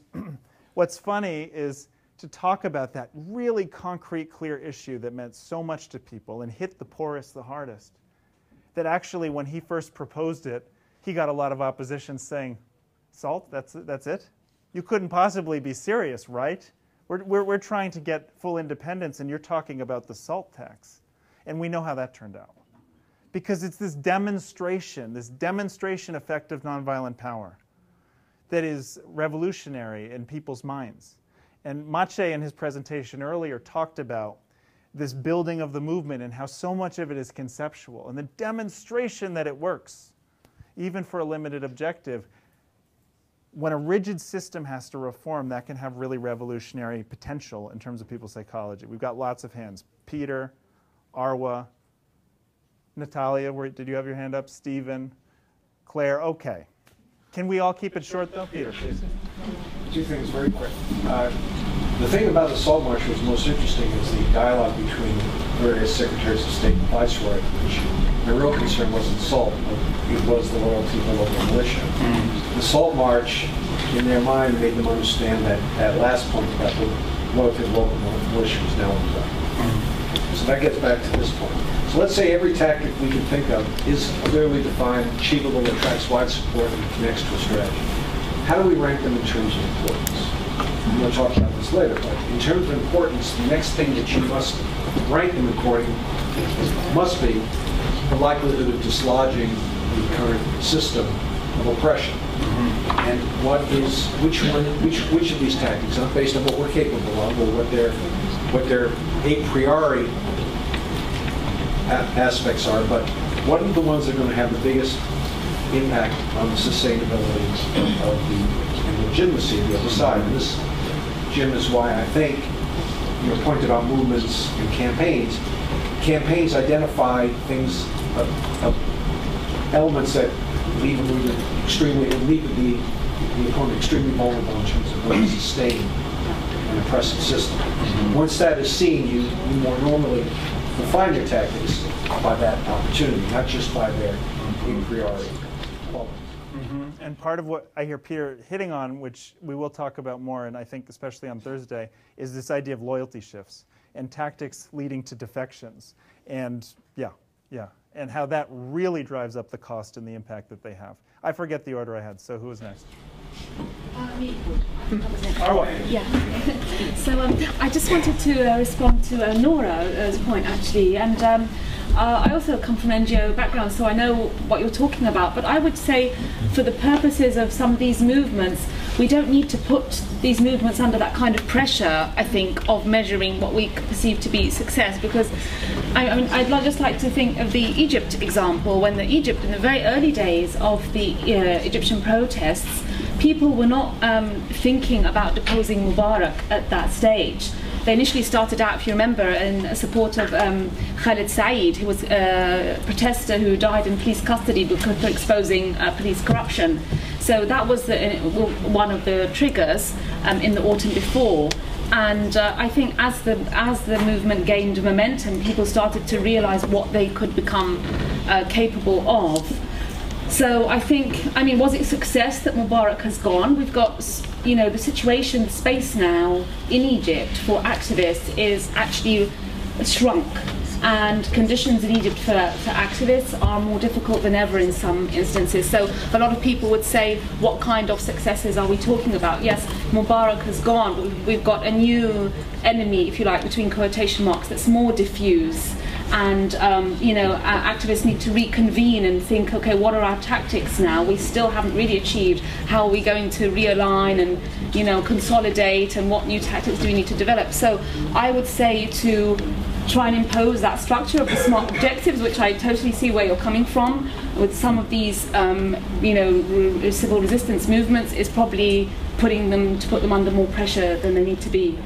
what's funny is to talk about that really concrete, clear issue that meant so much to people and hit the poorest the hardest, that actually when he first proposed it, he got a lot of opposition saying, salt, that's it? You couldn't possibly be serious, right? We're trying to get full independence, and you're talking about the salt tax. And we know how that turned out. Because it's this demonstration effect of nonviolent power that is revolutionary in people's minds. And Mache, in his presentation earlier, talked about this building of the movement and how so much of it is conceptual, and the demonstration that it works, even for a limited objective. When a rigid system has to reform, that can have really revolutionary potential in terms of people's psychology. We've got lots of hands. Peter, Arwa, Natalia, did you have your hand up? Stephen, Claire, okay. Can we all keep it short though? Peter, please. Two things very quick. The thing about the Salt March was most interesting is the dialogue between various secretaries of state and viceroy, which the real concern wasn't salt, but it was the loyalty of the local militia. The Salt March, in their mind, made them understand that that last point about the loyalty of the local militia was now in play. So that gets back to this point. So let's say every tactic we can think of is clearly defined, achievable, attracts wide support, and connects to a strategy. How do we rank them in terms of importance? I'm going to talk about this later, but in terms of importance, the next thing that you must rank them according must be the likelihood of dislodging the current system of oppression. And which of these tactics, not based on what we're capable of or what their a priori aspects are, but what are the ones that are going to have the biggest impact on the sustainability of the legitimacy of the other side? And this, Jim, is why I think your point about movements and campaigns. Campaigns identify things, elements that leave a movement the opponent extremely vulnerable in terms of what to sustain an oppressive system. Once that is seen, you more normally refine your tactics by that opportunity, not just by their a priori qualities. And part of what I hear Peter hitting on, which we will talk about more, and I think especially on Thursday, is this idea of loyalty shifts and tactics leading to defections. And and how that really drives up the cost and the impact that they have. I forget the order I had, so who was next? Me. Arwa. Yeah. So I just wanted to respond to Nora's point, actually. And I also come from an NGO background, so I know what you're talking about. But I would say for the purposes of some of these movements, we don't need to put these movements under that kind of pressure, I think, of measuring what we perceive to be success. Because I'd just like to think of the Egypt example, when Egypt, in the very early days of the Egyptian protests, people were not thinking about deposing Mubarak at that stage. They initially started out, if you remember, in support of Khalid Said, who was a protester who died in police custody for exposing police corruption. So that was one of the triggers in the autumn before. And I think as the movement gained momentum, people started to realize what they could become capable of. So I think, was it a success that Mubarak has gone? We've got, the situation, the space now in Egypt for activists is actually shrunk. And conditions in Egypt for activists are more difficult than ever in some instances. So a lot of people would say, what kind of successes are we talking about? Yes, Mubarak has gone, but we've got a new enemy, if you like, between quotation marks, that's more diffuse. And activists need to reconvene and think, okay, what are our tactics now? We still haven't really achieved. How are we going to realign and consolidate, and what new tactics do we need to develop? So I would say to try and impose that structure of the SMART objectives, which I totally see where you're coming from, with some of these civil resistance movements, is probably put them under more pressure than they need to be.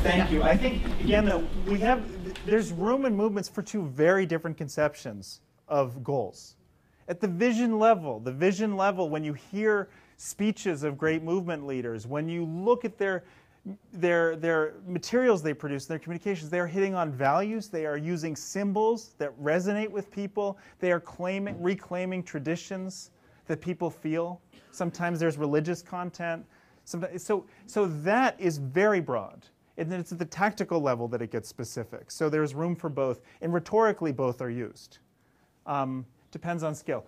Thank you. I think, again, that there's room in movements for two very different conceptions of goals. At the vision level, when you hear speeches of great movement leaders, when you look at their materials they produce, their communications, they are hitting on values, they are using symbols that resonate with people, they are reclaiming traditions that people feel. Sometimes there's religious content. So that is very broad. And then it's at the tactical level that it gets specific. So there's room for both, and rhetorically both are used. Depends on skill.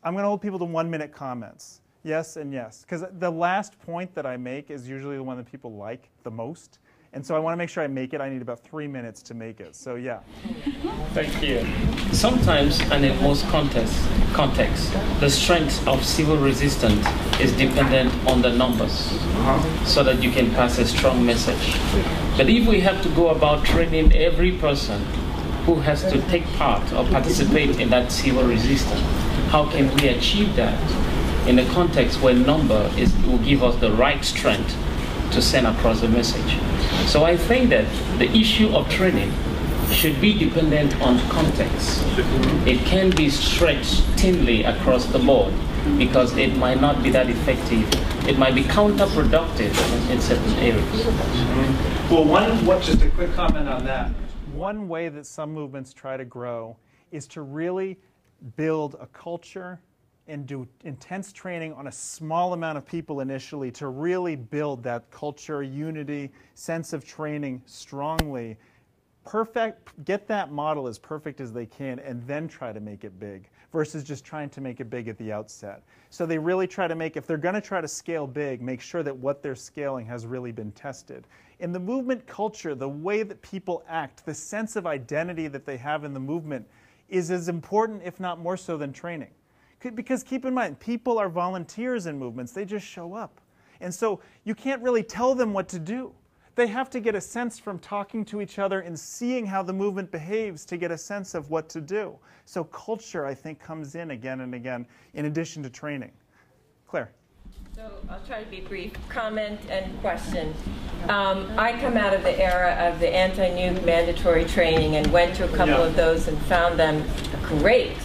I'm going to hold people to 1-minute comments. Yes and yes. Because the last point that I make is usually the one that people like the most. And so I want to make sure I make it. I need about 3 minutes to make it. So yeah. Thank you. Sometimes, and in most contexts, the strength of civil resistance is dependent on the numbers, so that you can pass a strong message. But if we have to go about training every person who has to take part or participate in that civil resistance, how can we achieve that in a context where number will give us the right strength to send across the message? So I think that the issue of training should be dependent on context. It can be stretched thinly across the board because it might not be that effective. It might be counterproductive in certain areas. Well, just a quick comment on that. One way that some movements try to grow is to really build a culture and do intense training on a small amount of people initially to really build that culture, unity, sense of training strongly. Get that model as perfect as they can and then try to make it big versus just trying to make it big at the outset. So they really try to make, if they're going to try to scale big, make sure that what they're scaling has really been tested. In the movement culture, the way that people act, the sense of identity that they have in the movement is as important, if not more so, than training. Because keep in mind, people are volunteers in movements. They just show up. And so you can't really tell them what to do. They have to get a sense from talking to each other and seeing how the movement behaves to get a sense of what to do. So culture, I think, comes in again and again in addition to training. Claire. So I'll try to be brief. Comment and question. I come out of the era of the anti-nuke mandatory training and went to a couple of those and found them great.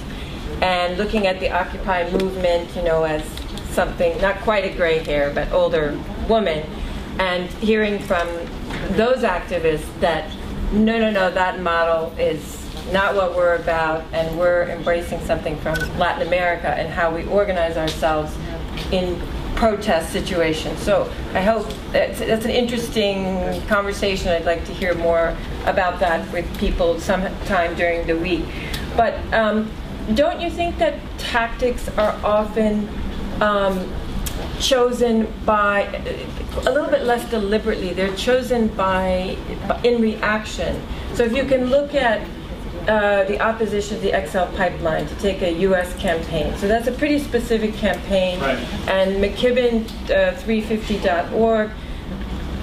And looking at the Occupy movement, you know, as something, not quite a gray hair, but older woman, and hearing from those activists that no, that model is not what we're about, and we're embracing something from Latin America and how we organize ourselves in protest situations. So I hope that's an interesting conversation. I'd like to hear more about that with people sometime during the week. But don't you think that tactics are often chosen by, a little bit less deliberately, they're chosen in reaction? So if you can look at the opposition to the XL pipeline, to take a U.S. campaign. So that's a pretty specific campaign. Right. And McKibben, 350.org,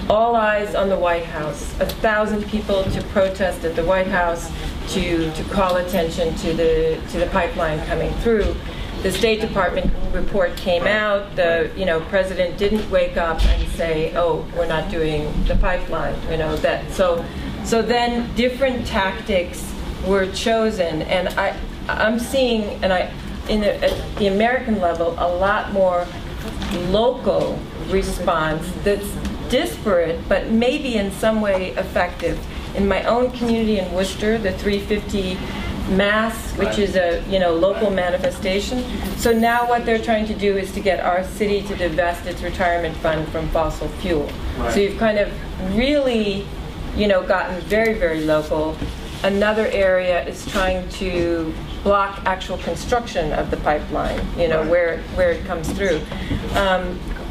all eyes on the White House. 1,000 people to protest at the White House to call attention to the pipeline coming through. The State Department report came out. The president didn't wake up and say, "Oh, we're not doing the pipeline." That. So then different tactics were chosen, and I'm seeing, at the American level, a lot more local response that's disparate, but maybe in some way effective. In my own community in Worcester, the 350 Mass, which is a local manifestation. So now what they're trying to do is to get our city to divest its retirement fund from fossil fuel. Right. So you've kind of really, gotten very, very local. Another area is trying to block actual construction of the pipeline, where it comes through.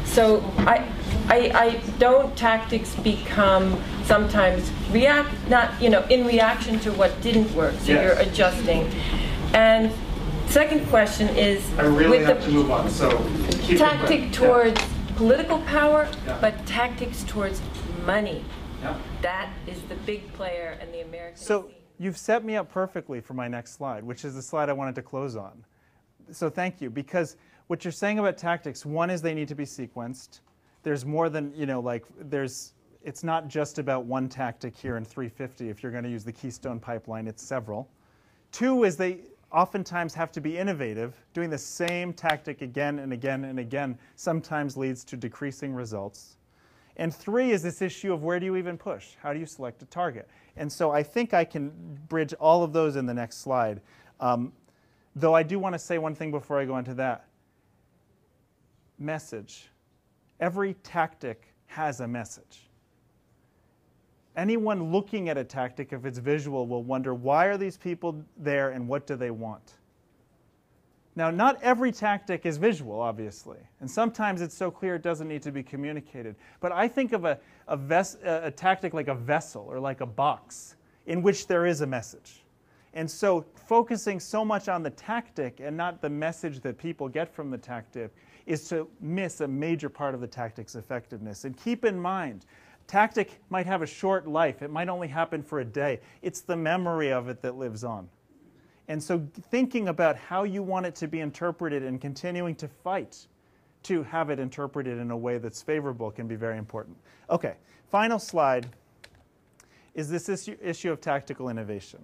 So don't tactics become sometimes in reaction to what didn't work, so you're adjusting. And second question is, I really have to move on, so tactic towards political power, but tactics towards money. That is the big player in the American scene. You've set me up perfectly for my next slide, which is the slide I wanted to close on. So thank you, because what you're saying about tactics, one is they need to be sequenced. There's more than, it's not just about one tactic here in 350. If you're going to use the Keystone Pipeline, it's several. Two is they oftentimes have to be innovative. Doing the same tactic again and again and again sometimes leads to decreasing results. And three is this issue of where do you even push? How do you select a target? And so I think I can bridge all of those in the next slide. Though I do want to say one thing before I go into that. Message. Every tactic has a message. Anyone looking at a tactic, if it's visual, will wonder, why are these people there and what do they want? Now, not every tactic is visual, obviously, and sometimes it's so clear it doesn't need to be communicated. But I think of a tactic like a vessel or like a box in which there is a message. And so focusing so much on the tactic and not the message that people get from the tactic is to miss a major part of the tactic's effectiveness. And keep in mind, tactic might have a short life. It might only happen for a day. It's the memory of it that lives on. And so thinking about how you want it to be interpreted and continuing to fight to have it interpreted in a way that's favorable can be very important. Okay, final slide is this issue of tactical innovation.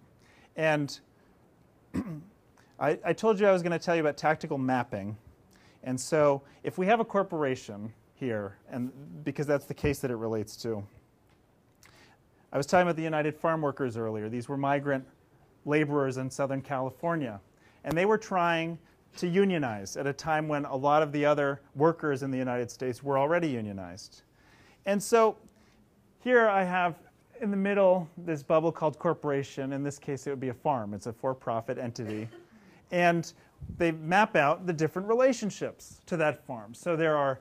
And I told you I was going to tell you about tactical mapping. And so if we have a corporation here, and because that's the case that it relates to, I was talking about the United Farm Workers earlier. These were migrant laborers in Southern California. And they were trying to unionize at a time when a lot of the other workers in the United States were already unionized. And so here I have in the middle this bubble called corporation. In this case, it would be a farm. It's a for-profit entity. And they map out the different relationships to that farm. So there are,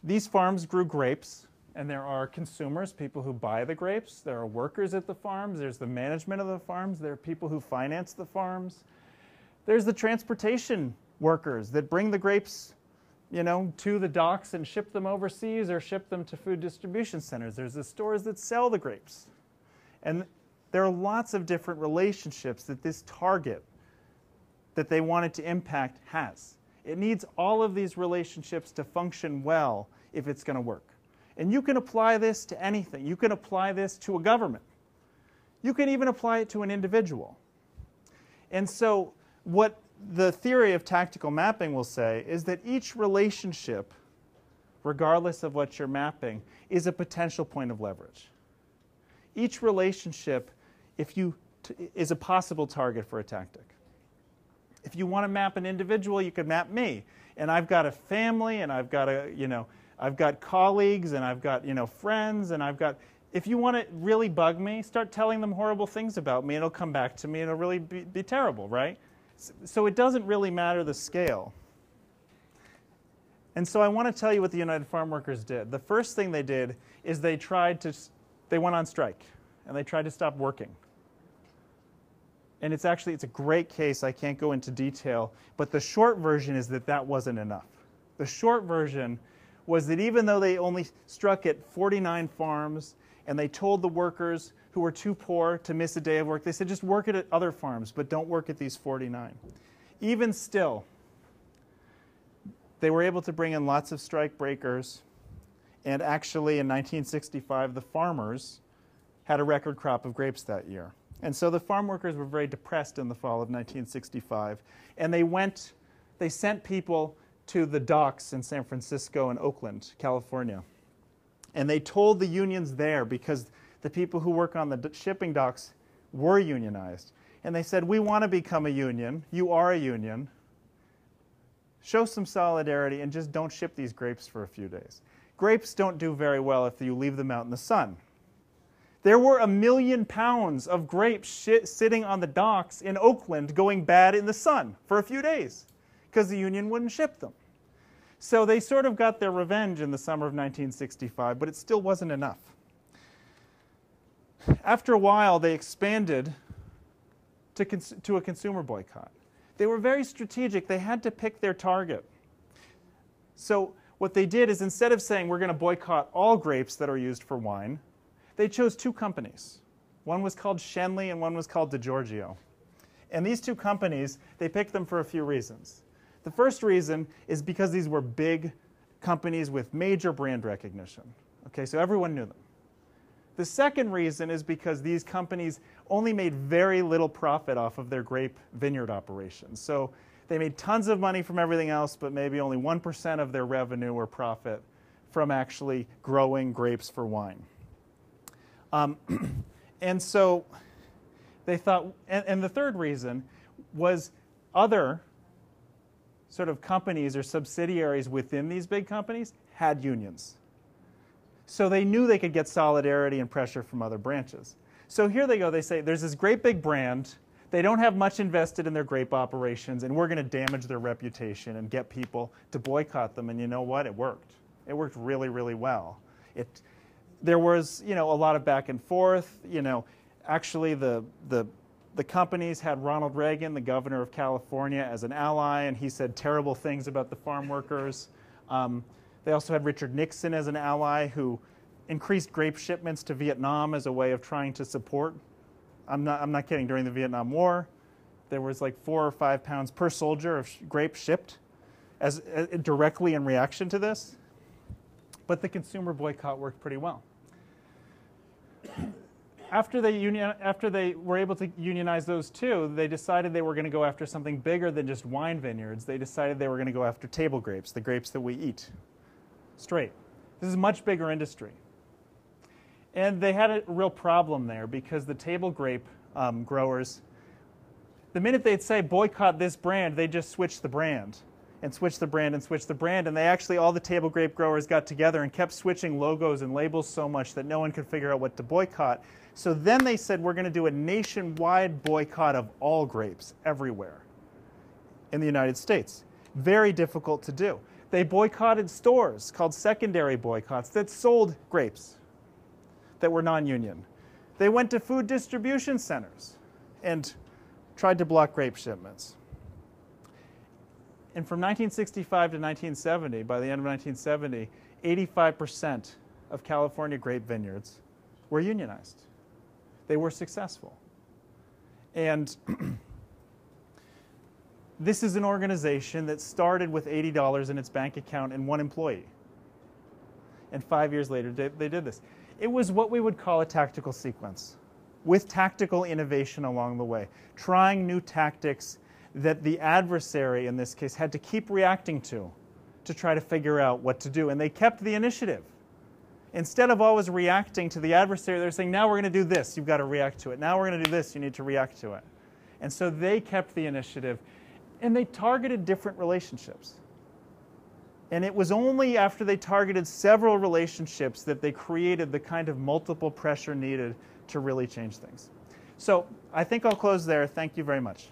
these farms grew grapes, and there are consumers, people who buy the grapes. There are workers at the farms. There's the management of the farms. There are people who finance the farms. There's the transportation workers that bring the grapes, you know, to the docks and ship them overseas or ship them to food distribution centers. There's the stores that sell the grapes. And there are lots of different relationships that this target that they wanted to impact has. It needs all of these relationships to function well if it's going to work. And you can apply this to anything. You can apply this to a government. You can even apply it to an individual. And so what the theory of tactical mapping will say is that each relationship, regardless of what you're mapping, is a potential point of leverage. Each relationship, is a possible target for a tactic. If you want to map an individual, you could map me. And I've got a family, and I've got I've got colleagues, and I've got, friends, and I've got, if you want to really bug me, start telling them horrible things about me, and it'll come back to me, and it'll really be terrible, right? So it doesn't really matter the scale. And so I want to tell you what the United Farm Workers did. The first thing they did is they went on strike, and they tried to stop working. And it's a great case. I can't go into detail, but the short version is that that wasn't enough. The short version was that even though they only struck at 49 farms and they told the workers who were too poor to miss a day of work, they said just work at other farms, but don't work at these 49. Even still, they were able to bring in lots of strike breakers, and actually in 1965 the farmers had a record crop of grapes that year. And so the farm workers were very depressed in the fall of 1965, and they sent people to the docks in San Francisco and Oakland, California. And they told the unions there, because the people who work on the shipping docks were unionized. And they said, we want to become a union. You are a union. Show some solidarity and just don't ship these grapes for a few days. Grapes don't do very well if you leave them out in the sun. There were 1 million pounds of grapes sitting on the docks in Oakland going bad in the sun for a few days because the union wouldn't ship them. So they sort of got their revenge in the summer of 1965, but it still wasn't enough. After a while, they expanded to a consumer boycott. They were very strategic. They had to pick their target. So what they did is, instead of saying we're going to boycott all grapes that are used for wine, they chose 2 companies. One was called Schenley and one was called DiGiorgio. And these 2 companies, they picked them for a few reasons. The first reason is because these were big companies with major brand recognition. Okay, so everyone knew them. The second reason is because these companies only made very little profit off of their grape vineyard operations. So they made tons of money from everything else, but maybe only 1% of their revenue or profit from actually growing grapes for wine. And so they thought, and the third reason was other sort of companies or subsidiaries within these big companies had unions. So they knew they could get solidarity and pressure from other branches. So here they go, they say, there's this great big brand, they don't have much invested in their grape operations, and we're going to damage their reputation and get people to boycott them. And you know what? It worked. It worked really, really well. There was, a lot of back and forth. Actually, the companies had Ronald Reagan, the governor of California, as an ally, and he said terrible things about the farm workers. They also had Richard Nixon as an ally, who increased grape shipments to Vietnam as a way of trying to support. I'm not kidding. During the Vietnam War, there was like 4 or 5 pounds per soldier of grapes shipped as directly in reaction to this. But the consumer boycott worked pretty well. After they were able to unionize those two, they decided they were going to go after something bigger than just wine vineyards. They decided they were going to go after table grapes, the grapes that we eat straight. This is a much bigger industry. And they had a real problem there because the table grape growers, the minute they'd say boycott this brand, they just switch the brand and switch the brand and switch the brand. And they actually, all the table grape growers got together and kept switching logos and labels so much that no one could figure out what to boycott. So then they said, we're going to do a nationwide boycott of all grapes everywhere in the United States. Very difficult to do. They boycotted stores called secondary boycotts that sold grapes that were non-union. They went to food distribution centers and tried to block grape shipments. And from 1965 to 1970, by the end of 1970, 85% of California grape vineyards were unionized. They were successful. And this is an organization that started with $80 in its bank account and 1 employee. And 5 years later, they did this. It was what we would call a tactical sequence, with tactical innovation along the way, trying new tactics that the adversary, in this case, had to keep reacting to try to figure out what to do. And they kept the initiative. Instead of always reacting to the adversary, they're saying, now we're going to do this, you've got to react to it. Now we're going to do this, you need to react to it. And so they kept the initiative, and they targeted different relationships. And it was only after they targeted several relationships that they created the kind of multiple pressure needed to really change things. So I think I'll close there. Thank you very much.